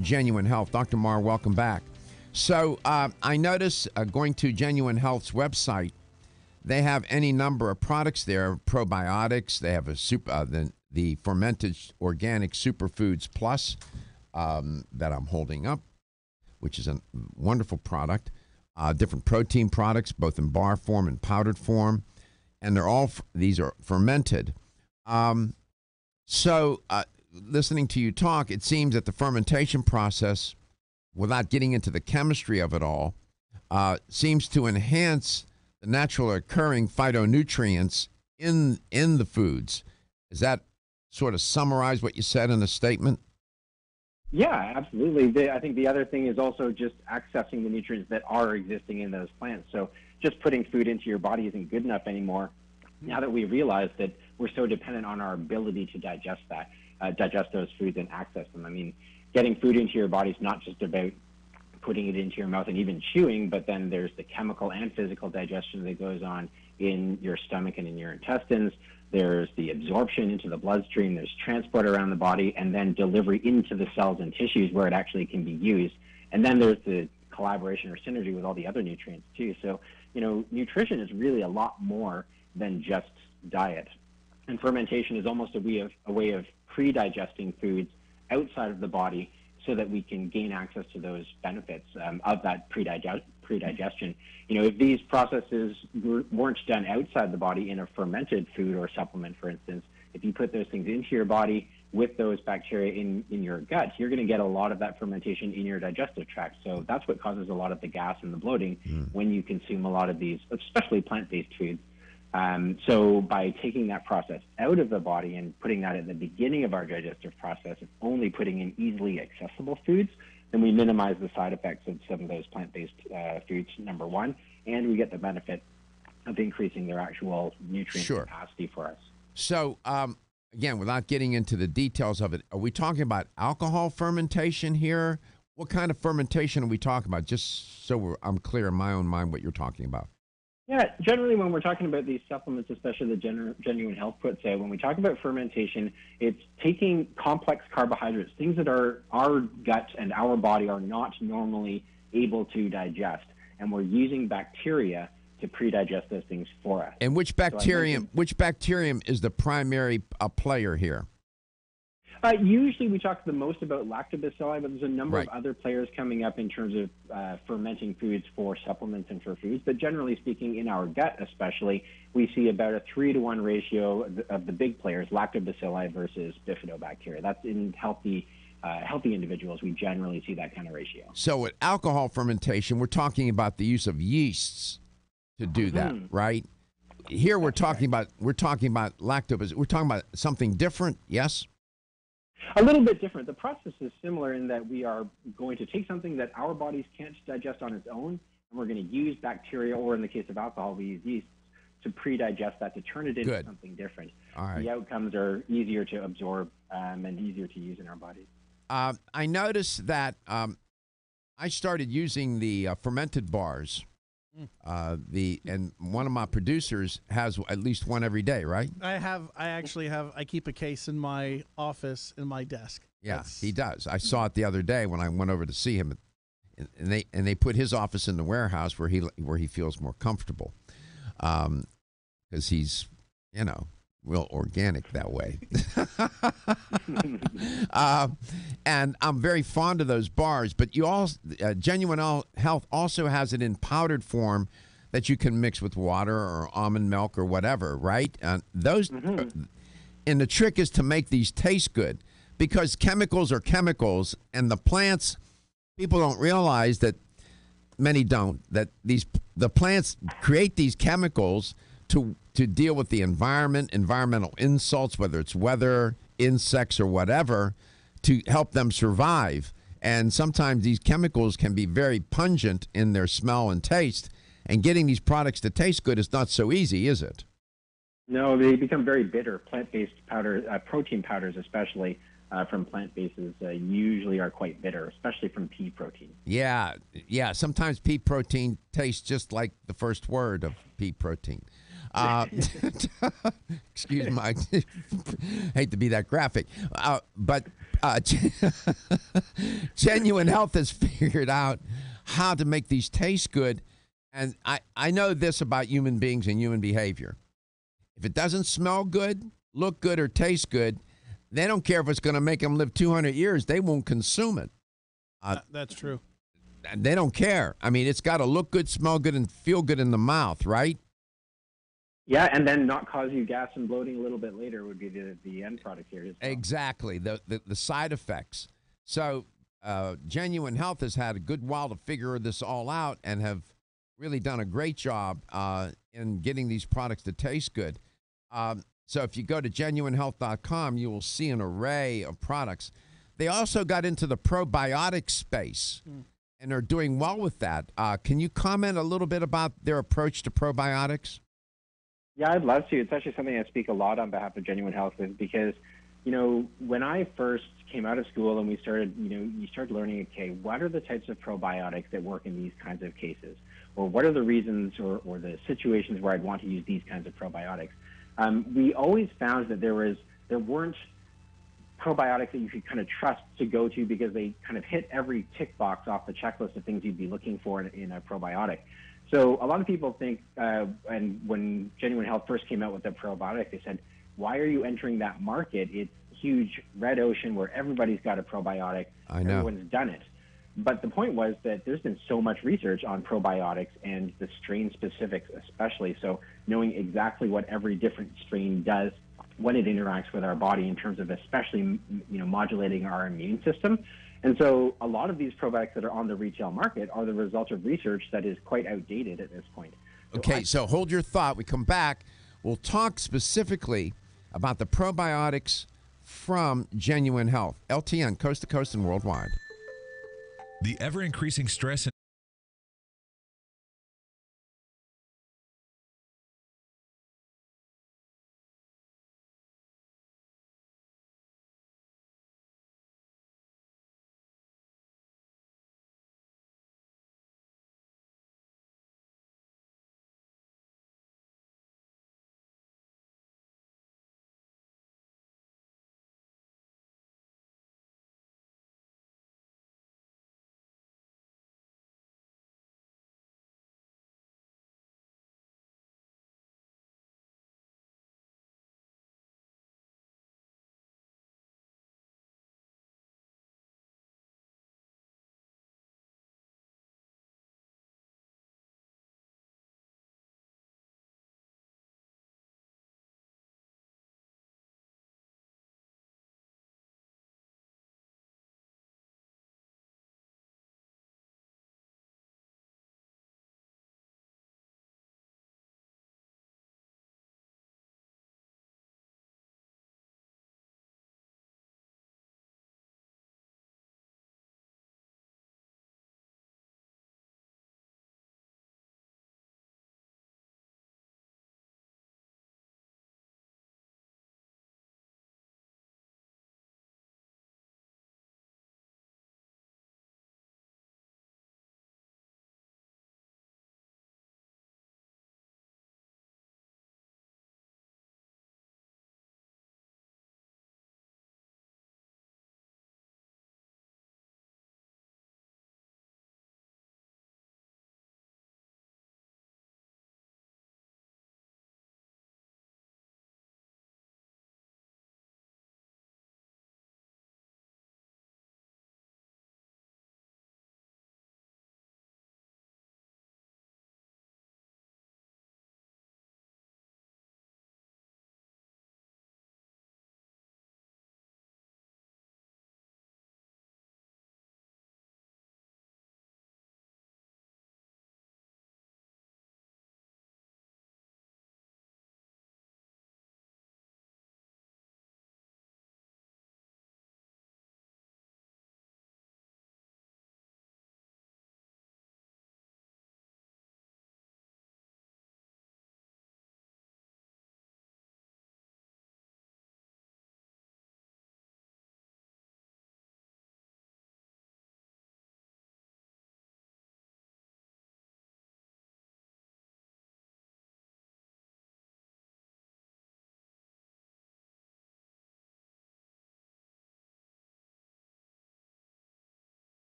Genuine Health. Dr. Mar, welcome back. So I notice going to Genuine Health's website, they have any number of products there, probiotics. They have the Fermented Organic Superfoods Plus that I'm holding up, which is a wonderful product. Different protein products, both in bar form and powdered form. And these are fermented. So listening to you talk, it seems that the fermentation process, without getting into the chemistry of it all, seems to enhance the natural occurring phytonutrients in the foods. Is that sort of summarize what you said in the statement? Yeah, absolutely. I think the other thing is also just accessing the nutrients that are existing in those plants. So just putting food into your body isn't good enough anymore. Now that we realize that we're so dependent on our ability to digest those foods and access them. I mean, getting food into your body is not just about putting it into your mouth and even chewing, but then there's the chemical and physical digestion that goes on in your stomach and in your intestines. There's the absorption into the bloodstream, there's transport around the body, and then delivery into the cells and tissues where it actually can be used. And then there's the collaboration or synergy with all the other nutrients too. So, nutrition is really a lot more than just diet. And fermentation is almost a way of pre-digesting foods outside of the body so that we can gain access to those benefits of that pre-digestion. If these processes weren't done outside the body in a fermented food or supplement, for instance, if you put those things into your body with those bacteria in your gut, you're going to get a lot of that fermentation in your digestive tract. So that's what causes a lot of the gas and the bloating when you consume a lot of these, especially plant-based foods. So by taking that process out of the body and putting that at the beginning of our digestive process and only putting in easily accessible foods, then we minimize the side effects of some of those plant-based foods, number one, and we get the benefit of increasing their actual nutrient capacity for us. So, again, without getting into the details of it, are we talking about alcohol fermentation here? What kind of fermentation are we talking about? Just so I'm clear in my own mind what you're talking about. Yeah, generally when we're talking about these supplements, especially the Genuine Health puts out, when we talk about fermentation, it's taking complex carbohydrates, things that our gut and our body are not normally able to digest, and we're using bacteria to pre-digest those things for us. And which bacterium is the primary player here? Usually we talk the most about lactobacilli, but there's a number of other players coming up in terms of fermenting foods for supplements and for foods. But generally speaking, in our gut especially, we see about a 3-to-1 ratio of the big players, lactobacilli versus bifidobacteria. That's in healthy individuals. We generally see that kind of ratio. So with alcohol fermentation, we're talking about the use of yeasts to do that, right? Here we're talking about lactobacillus. We're talking about something different, yes? A little bit different. The process is similar in that we are going to take something that our bodies can't digest on its own, and we're going to use bacteria, or in the case of alcohol, we use yeast, to pre-digest that, to turn it into something different. All right. The outcomes are easier to absorb and easier to use in our bodies. I noticed that I started using the fermented bars. And one of my producers has at least one every day, right? I keep a case in my office in my desk. Yeah, he does. I saw it the other day when I went over to see him, and they put his office in the warehouse where he feels more comfortable, because he's real organic that way. And I'm very fond of those bars, but Genuine Health also has it in powdered form that you can mix with water or almond milk or whatever, right? And the trick is to make these taste good, because chemicals are chemicals, and the plants, people don't realize that, many don't, that the plants create these chemicals to deal with the environmental insults, whether it's weather, insects, or whatever, to help them survive. And sometimes these chemicals can be very pungent in their smell and taste, and getting these products to taste good is not so easy, is it? No, they become very bitter. Plant-based powder, protein powders especially, from plant bases usually are quite bitter, especially from pea protein. Yeah. Sometimes pea protein tastes just like the first word of pea protein. Excuse my, hate to be that graphic, but Genuine Health has figured out how to make these taste good. And I know this about human beings and human behavior. If it doesn't smell good, look good, or taste good, they don't care if it's going to make them live 200 years. They won't consume it. That's true. They don't care. I mean, it's got to look good, smell good, and feel good in the mouth, right? Yeah, and then not cause you gas and bloating a little bit later would be the end product here as well. Exactly, the side effects. So Genuine Health has had a good while to figure this all out and have really done a great job in getting these products to taste good. So if you go to genuinehealth.com, you will see an array of products. They also got into the probiotic space, and are doing well with that. Can you comment a little bit about their approach to probiotics? Yeah, I'd love to. It's actually something I speak a lot on behalf of Genuine Health with because, when I first came out of school and we started, you start learning, okay, what are the types of probiotics that work in these kinds of cases? Or what are the reasons or the situations where I'd want to use these kinds of probiotics? We always found that there weren't probiotics that you could kind of trust to go to because they kind of hit every tick box off the checklist of things you'd be looking for in a probiotic. So a lot of people think, and when Genuine Health first came out with the probiotic, they said, why are you entering that market? It's a huge red ocean where everybody's got a probiotic. I know. Everyone's done it. But the point was that there's been so much research on probiotics and the strain specifics especially. So knowing exactly what every different strain does when it interacts with our body in terms of especially, modulating our immune system. And so a lot of these probiotics that are on the retail market are the result of research that is quite outdated at this point. So hold your thought. We come back. We'll talk specifically about the probiotics from Genuine Health. LTN, coast to coast and worldwide. The ever-increasing stress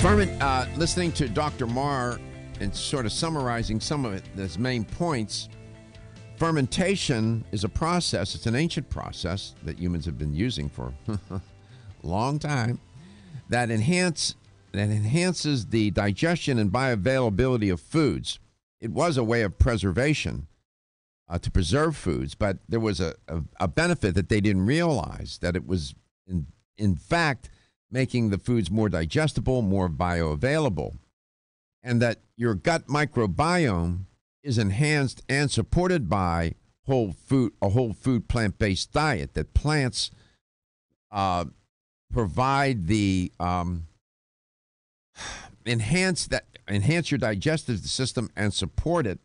Listening to Dr. Marr and sort of summarizing some of his main points, fermentation is a process. It's an ancient process that humans have been using for a long time that enhances the digestion and bioavailability of foods. It was a way of preservation to preserve foods, but there was a benefit that they didn't realize, that it was in fact making the foods more digestible, more bioavailable, and that your gut microbiome is enhanced and supported by a whole food plant-based diet, that plants provide the enhance your digestive system and support it,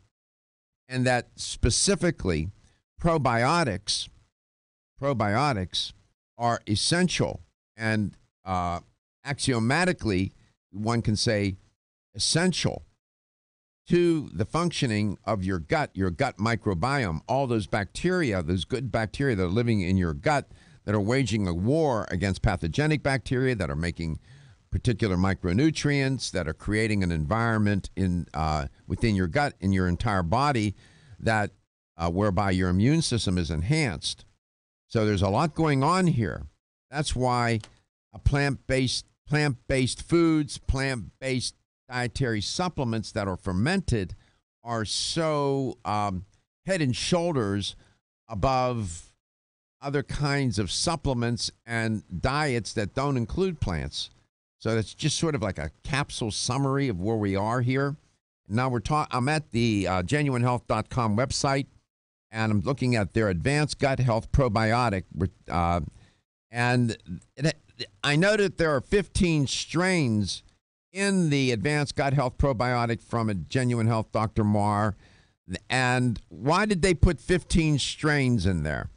and that specifically probiotics are essential and axiomatically, one can say, essential to the functioning of your gut microbiome. All those bacteria, those good bacteria that are living in your gut, that are waging a war against pathogenic bacteria, that are making particular micronutrients, that are creating an environment within your gut, in your entire body, that whereby your immune system is enhanced. So there's a lot going on here. That's why plant-based foods, plant-based dietary supplements that are fermented are so head and shoulders above other kinds of supplements and diets that don't include plants. So it's just sort of like a capsule summary of where we are here. Now I'm at the genuinehealth.com website, and I'm looking at their advanced gut health probiotic, and I noted there are 15 strains in the advanced gut health probiotic from a Genuine Health Dr. Marr. And why did they put 15 strains in there?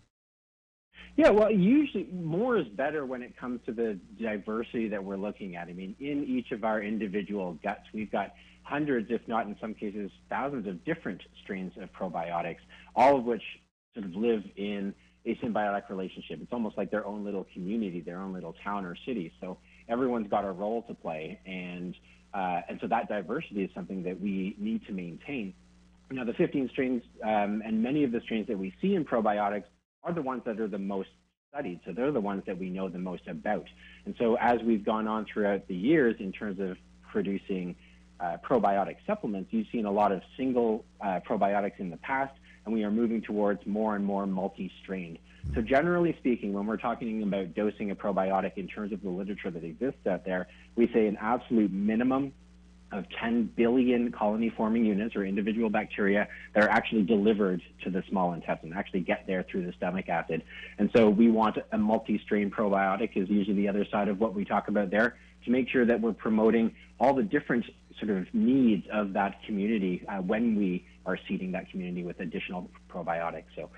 Yeah, well, usually more is better when it comes to the diversity that we're looking at. I mean, in each of our individual guts, we've got hundreds, if not in some cases thousands, of different strains of probiotics, all of which sort of live in a symbiotic relationship. It's almost like their own little community, their own little town or city. So everyone's got a role to play, and so that diversity is something that we need to maintain. Now, the 15 strains and many of the strains that we see in probiotics are the ones that are the most studied. So they're the ones that we know the most about. And so as we've gone on throughout the years in terms of producing probiotic supplements, you've seen a lot of single probiotics in the past, and we are moving towards more and more multi-strained. So generally speaking, when we're talking about dosing a probiotic in terms of the literature that exists out there, we say an absolute minimum of 10 billion colony-forming units or individual bacteria that are actually delivered to the small intestine, actually get there through the stomach acid. And so we want a multi-strain probiotic, is usually the other side of what we talk about there, to make sure that we're promoting all the different sort of needs of that community when we are seeding that community with additional probiotics. So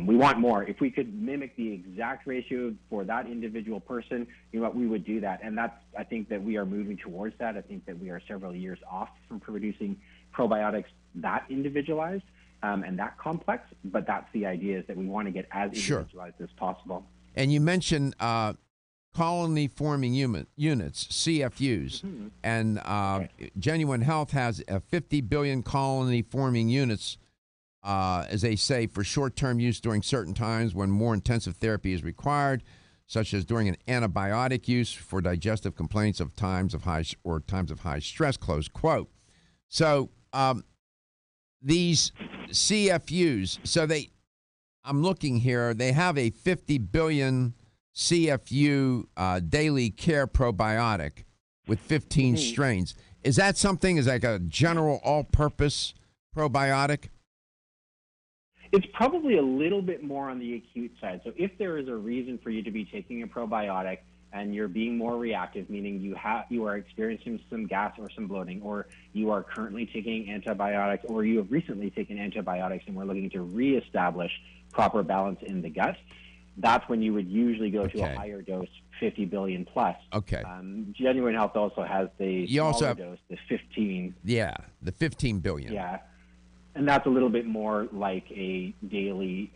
we want more. If we could mimic the exact ratio for that individual person, you know what, we would do that. And I think that we are moving towards that. I think that we are several years off from producing probiotics that individualized and that complex, but that's the idea, is that we want to get as individualized as possible. And you mentioned colony-forming units, CFUs, and Genuine Health has 50 billion colony-forming units, as they say, for short-term use during certain times when more intensive therapy is required, such as during an antibiotic use for digestive complaints of times of high stress, close quote. So these CFUs, I'm looking here, they have a 50 billion CFU daily care probiotic with 15 strains. Is that something, is like a general all-purpose probiotic? It's probably a little bit more on the acute side. So if there is a reason for you to be taking a probiotic and you're being more reactive, meaning you are experiencing some gas or some bloating, or you are currently taking antibiotics, or you have recently taken antibiotics and we're looking to reestablish proper balance in the gut, that's when you would usually go to a higher dose, 50 billion plus. Okay. Genuine Health also has the smaller dose, the 15. Yeah, the 15 billion. Yeah. And that's a little bit more like a daily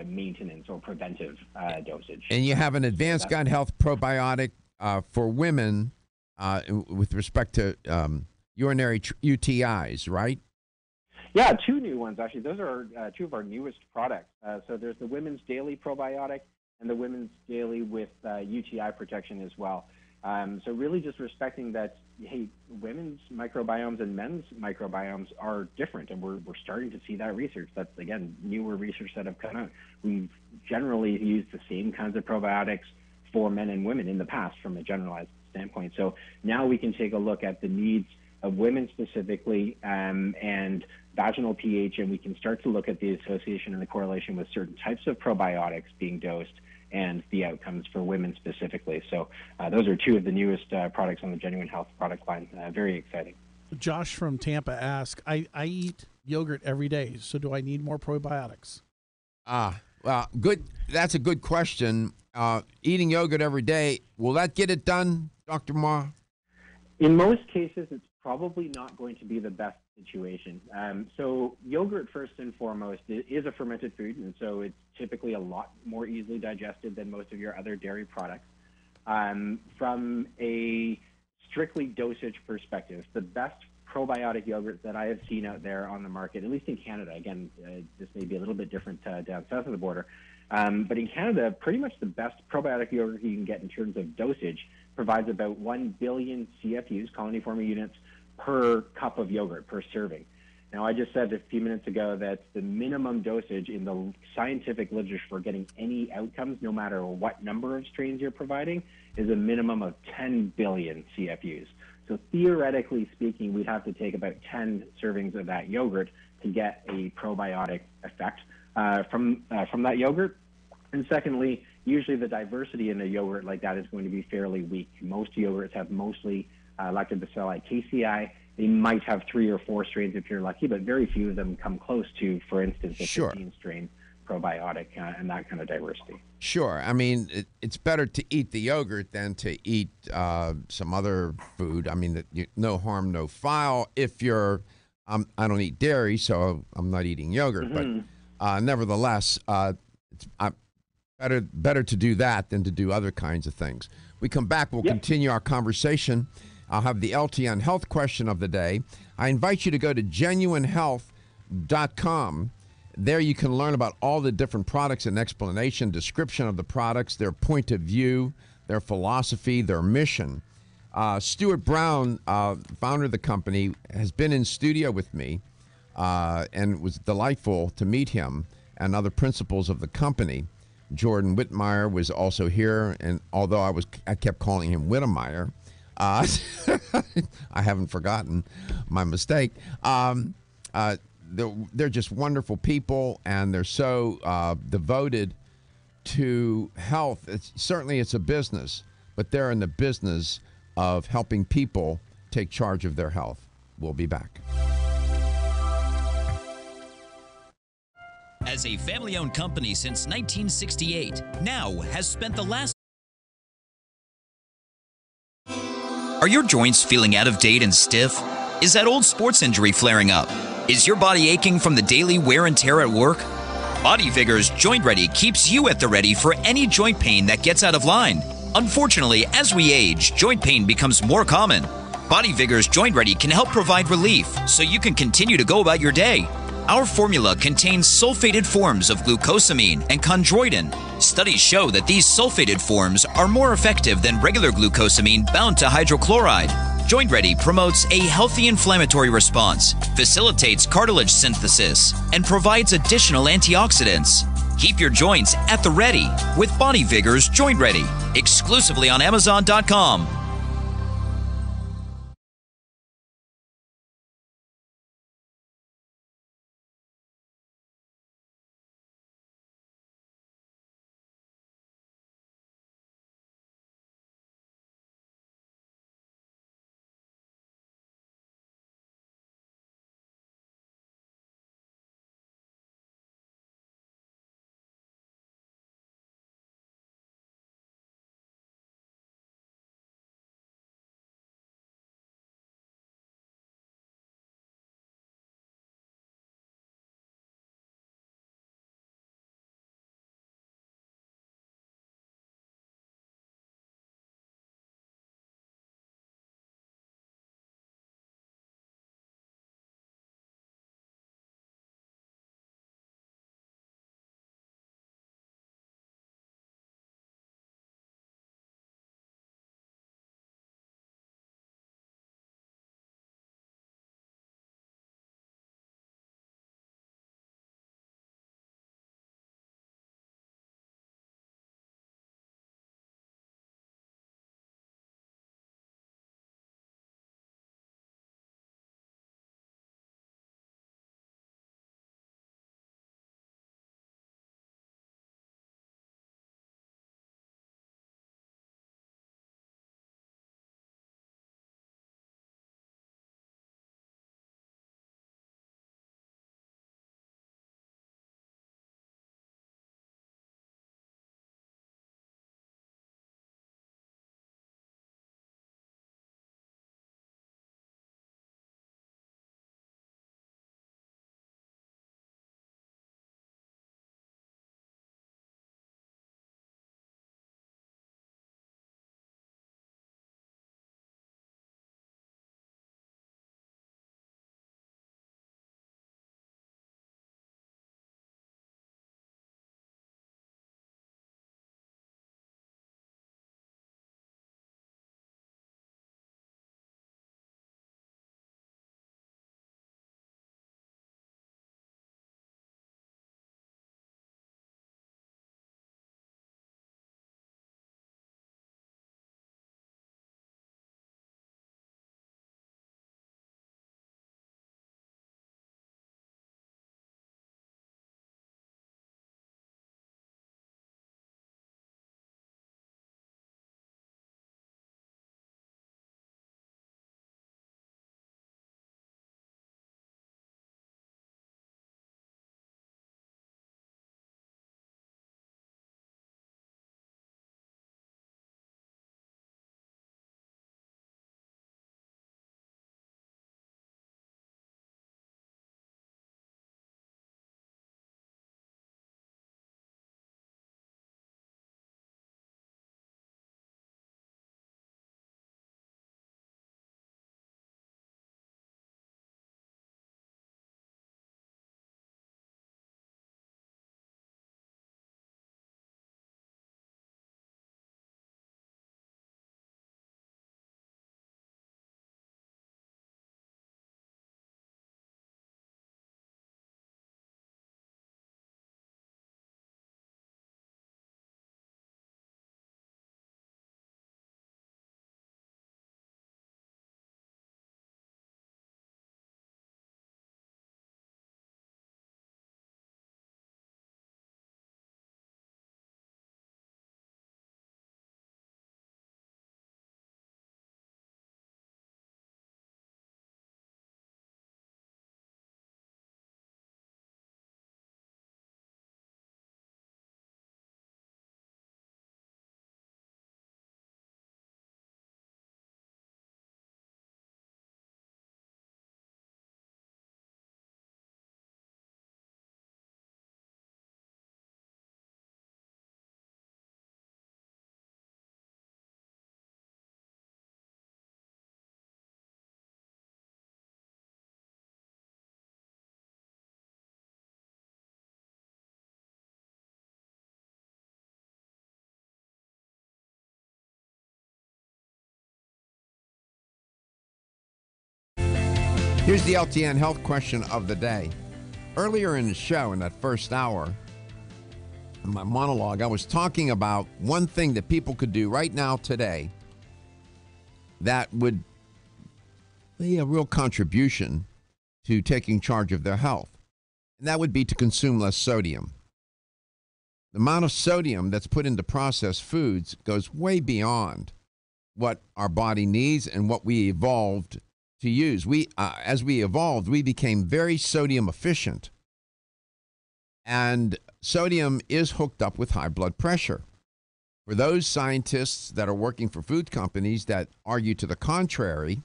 maintenance or preventive dosage. And you have an advanced gut health probiotic for women with respect to urinary UTIs, right? Yeah, two new ones actually. Those are two of our newest products. So there's the Women's Daily Probiotic and the Women's Daily with UTI protection as well. So really just respecting that, hey, women's microbiomes and men's microbiomes are different, and we're starting to see that research. That's, again, newer research that have come out. We've generally used the same kinds of probiotics for men and women in the past from a generalized standpoint. So now we can take a look at the needs of women specifically and vaginal pH, and we can start to look at the association and the correlation with certain types of probiotics being dosed and the outcomes for women specifically. So those are two of the newest products on the Genuine Health product line. Very exciting. Josh from Tampa asked, I eat yogurt every day, so do I need more probiotics? Well, good. That's a good question. Eating yogurt every day, will that get it done, Dr. Ma? In most cases, it's probably not going to be the best situation. So yogurt, first and foremost, is a fermented food, and so it's typically a lot more easily digested than most of your other dairy products. From a strictly dosage perspective, the best probiotic yogurt that I have seen out there on the market, at least in Canada, again, this may be a little bit different down south of the border, but in Canada, pretty much the best probiotic yogurt you can get in terms of dosage provides about 1 billion CFUs, colony-forming units, per cup of yogurt, per serving. Now, I just said a few minutes ago that the minimum dosage in the scientific literature for getting any outcomes, no matter what number of strains you're providing, is a minimum of 10 billion CFUs. So theoretically speaking, we'd have to take about 10 servings of that yogurt to get a probiotic effect from that yogurt. And secondly, usually the diversity in a yogurt like that is going to be fairly weak. Most yogurts have mostly Lactobacilli casei. They might have 3 or 4 strains if you're lucky, but very few of them come close to, for instance, a 15-strain probiotic and that kind of diversity. Sure. I mean, it's better to eat the yogurt than to eat some other food. I mean, no harm, no foul. If you're, I don't eat dairy, so I'm not eating yogurt. But nevertheless, it's better to do that than to do other kinds of things. We come back, we'll continue our conversation. I'll have the LTN Health question of the day. I invite you to go to genuinehealth.com. There you can learn about all the different products and explanation, description of the products, their point of view, their philosophy, their mission. Stuart Brown, founder of the company, has been in studio with me, and it was delightful to meet him and other principals of the company. Jordan Whitmire was also here, and although I kept calling him Whittemeyer, I haven't forgotten my mistake. They're just wonderful people, and they're so devoted to health. Certainly it's a business, but they're in the business of helping people take charge of their health. We'll be back. As a family-owned company since 1968, Now has spent the last... Are your joints feeling out of date and stiff? Is that old sports injury flaring up? Is your body aching from the daily wear and tear at work? Body Vigor's Joint Ready keeps you at the ready for any joint pain that gets out of line. Unfortunately, as we age, joint pain becomes more common. Body Vigor's Joint Ready can help provide relief so you can continue to go about your day. Our formula contains sulfated forms of glucosamine and chondroitin. Studies show that these sulfated forms are more effective than regular glucosamine bound to hydrochloride. Joint Ready promotes a healthy inflammatory response, facilitates cartilage synthesis, and provides additional antioxidants. Keep your joints at the ready with Body Vigor's Joint Ready, exclusively on Amazon.com. Here's the LTN health question of the day. Earlier in the show, in that first hour, in my monologue, I was talking about one thing that people could do right now today that would be a real contribution to taking charge of their health. And that would be to consume less sodium. The amount of sodium that's put into processed foods goes way beyond what our body needs and what we evolved to use. As we evolved, we became very sodium efficient. And sodium is hooked up with high blood pressure. For those scientists that are working for food companies that argue to the contrary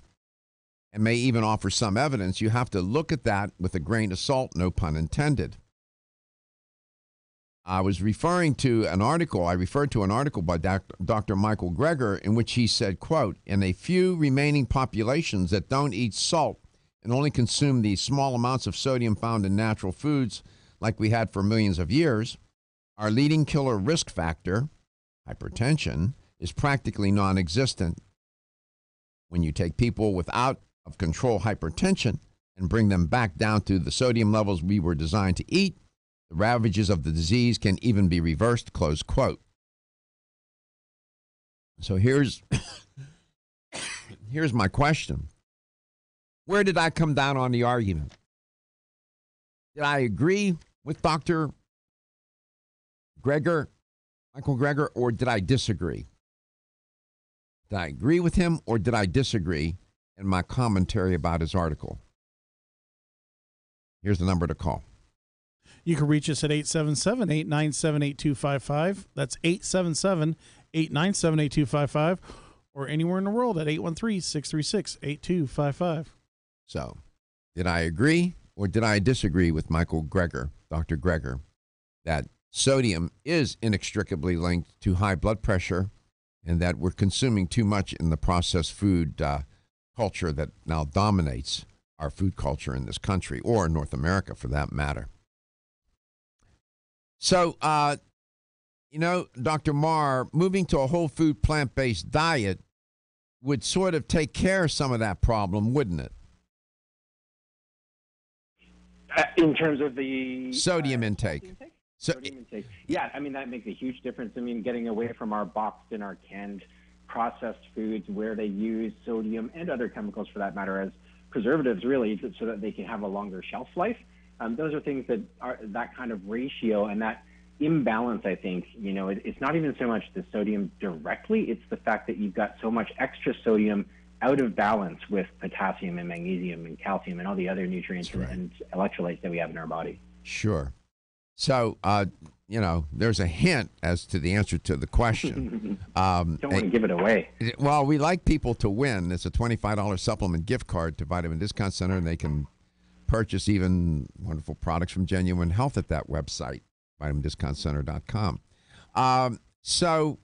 and may even offer some evidence, you have to look at that with a grain of salt, no pun intended. I referred to an article by Dr. Michael Greger in which he said, quote, in a few remaining populations that don't eat salt and only consume the small amounts of sodium found in natural foods like we had for millions of years, our leading killer risk factor, hypertension, is practically non-existent. When you take people with out of control hypertension and bring them back down to the sodium levels we were designed to eat, the ravages of the disease can even be reversed, close quote. So here's my question. Where did I come down on the argument? Did I agree with Dr. Greger, Michael Greger, or did I disagree? Did I agree with him or did I disagree in my commentary about his article? Here's the number to call. You can reach us at 877-897-8255. That's 877-897-8255. Or anywhere in the world at 813-636-8255. So, did I agree or did I disagree with Michael Greger, Dr. Greger, that sodium is inextricably linked to high blood pressure and that we're consuming too much in the processed food culture that now dominates our food culture in this country, or North America for that matter? So, Dr. Marr, moving to a whole food plant-based diet would sort of take care of some of that problem, wouldn't it? In terms of the sodium intake. Sodium intake. Yeah, I mean, that makes a huge difference. I mean, getting away from our boxed and our canned processed foods where they use sodium and other chemicals, for that matter, as preservatives, really, so that they can have a longer shelf life. Those are things that are that kind of ratio and that imbalance, I think, it's not even so much the sodium directly, it's the fact that you've got so much extra sodium out of balance with potassium and magnesium and calcium and all the other nutrients and electrolytes that we have in our body. Sure. So, there's a hint as to the answer to the question. Don't want to give it away. Well, we like people to win. It's a $25 supplement gift card to Vitamin Discount Center, and they can purchase even wonderful products from Genuine Health at that website, vitamindiscountcenter.com. So,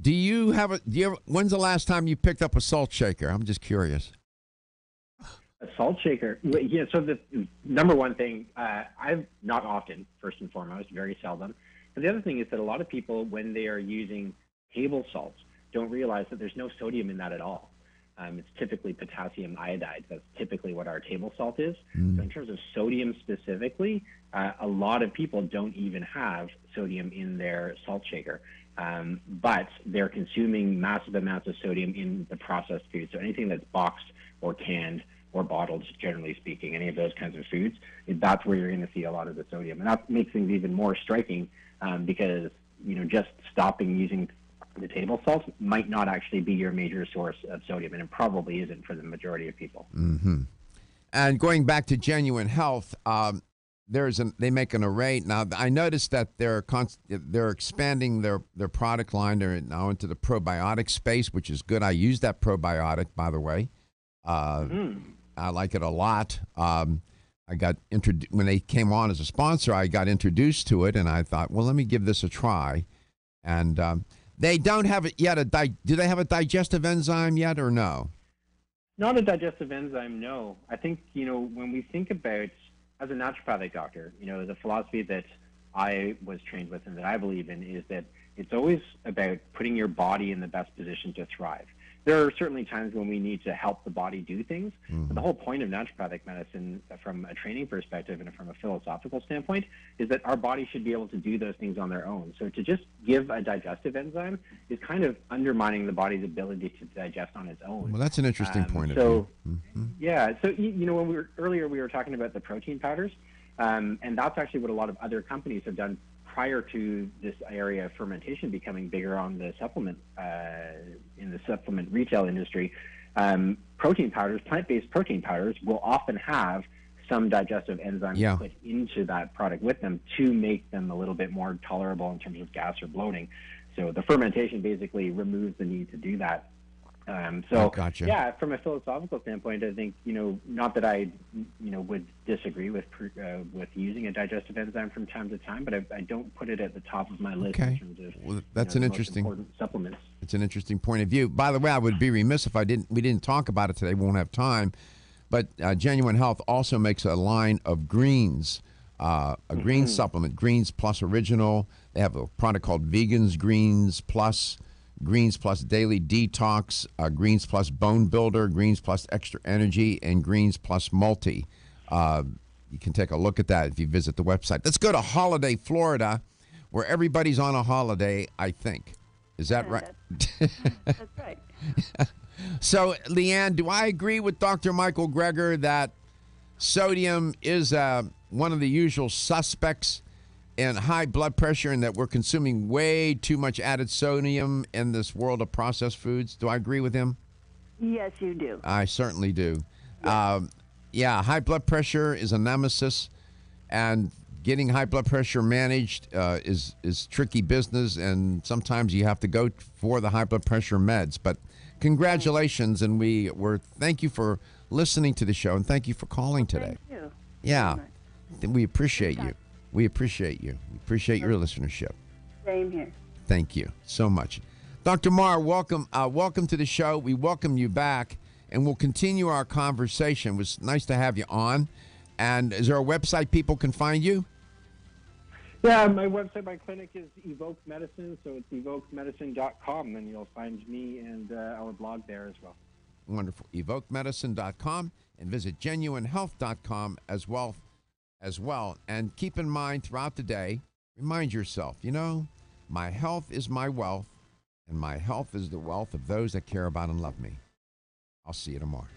when's the last time you picked up a salt shaker? I'm just curious. A salt shaker? Yeah, so the number one thing, I've not often, first and foremost, very seldom. But the other thing is that a lot of people, when they are using table salts, don't realize that there's no sodium in that at all. It's typically potassium iodide. That's typically what our table salt is. So in terms of sodium specifically, a lot of people don't even have sodium in their salt shaker. But they're consuming massive amounts of sodium in the processed food. So anything that's boxed or canned or bottled, generally speaking, any of those kinds of foods, that's where you're going to see a lot of the sodium. And that makes things even more striking because, just stopping using the table salt might not actually be your major source of sodium, and it probably isn't for the majority of people. Mm-hmm. And going back to Genuine Health, they make an array. Now, I noticed that they're expanding their product line. They're now into the probiotic space, which is good. I use that probiotic, by the way. I like it a lot. I got when they came on as a sponsor, I got introduced to it, and I thought, well, let me give this a try. And they don't have it yet. Do they have a digestive enzyme yet, or no? Not a digestive enzyme, no. I think, when we think about, as a naturopathic doctor, the philosophy that I was trained with and that I believe in is that it's always about putting your body in the best position to thrive. there are certainly times when we need to help the body do things. But the whole point of naturopathic medicine, from a training perspective and from a philosophical standpoint, is that our body should be able to do those things on their own. So to just give a digestive enzyme is kind of undermining the body's ability to digest on its own. Well, that's an interesting point of view. Yeah. So, when we were talking about the protein powders, and that's actually what a lot of other companies have done prior to this area of fermentation becoming bigger on the supplement, in the supplement retail industry. Protein powders, plant-based protein powders, will often have some digestive enzymes put into that product with them to make them a little bit more tolerable in terms of gas or bloating. So the fermentation basically removes the need to do that. Gotcha. Yeah, from a philosophical standpoint, I think, not that I, would disagree with using a digestive enzyme from time to time, but I don't put it at the top of my list in terms of that's an interesting important supplements. It's an interesting point of view. By the way, I would be remiss if we didn't talk about it today. We won't have time. But Genuine Health also makes a line of greens, a green supplement, Greens Plus Original. They have a product called Vegans Greens Plus, Greens Plus Daily Detox, Greens Plus Bone Builder, Greens Plus Extra Energy, and Greens Plus Multi. You can take a look at that if you visit the website. Let's go to Holiday, Florida, where everybody's on a holiday, I think. Is that right? That's right. So, Leanne, do I agree with Dr. Michael Greger that sodium is one of the usual suspects in high blood pressure, and that we're consuming way too much added sodium in this world of processed foods? Do I agree with him? Yes, you do. I certainly do. High blood pressure is a nemesis, and getting high blood pressure managed is tricky business, and sometimes you have to go for the high blood pressure meds. But congratulations, and thank you for listening to the show, and thank you for calling today. Thank you. Yeah, we appreciate you. We appreciate you. We appreciate your listenership. Same here. Thank you so much. Dr. Marr, welcome to the show. We welcome you back, and we'll continue our conversation. It was nice to have you on. And is there a website people can find you? Yeah, my website, my clinic is Evoke Medicine, so it's evokemedicine.com, and you'll find me and our blog there as well. Wonderful. evokemedicine.com, and visit genuinehealth.com as well. And keep in mind throughout the day, remind yourself, my health is my wealth, and my health is the wealth of those that care about and love me. I'll see you tomorrow.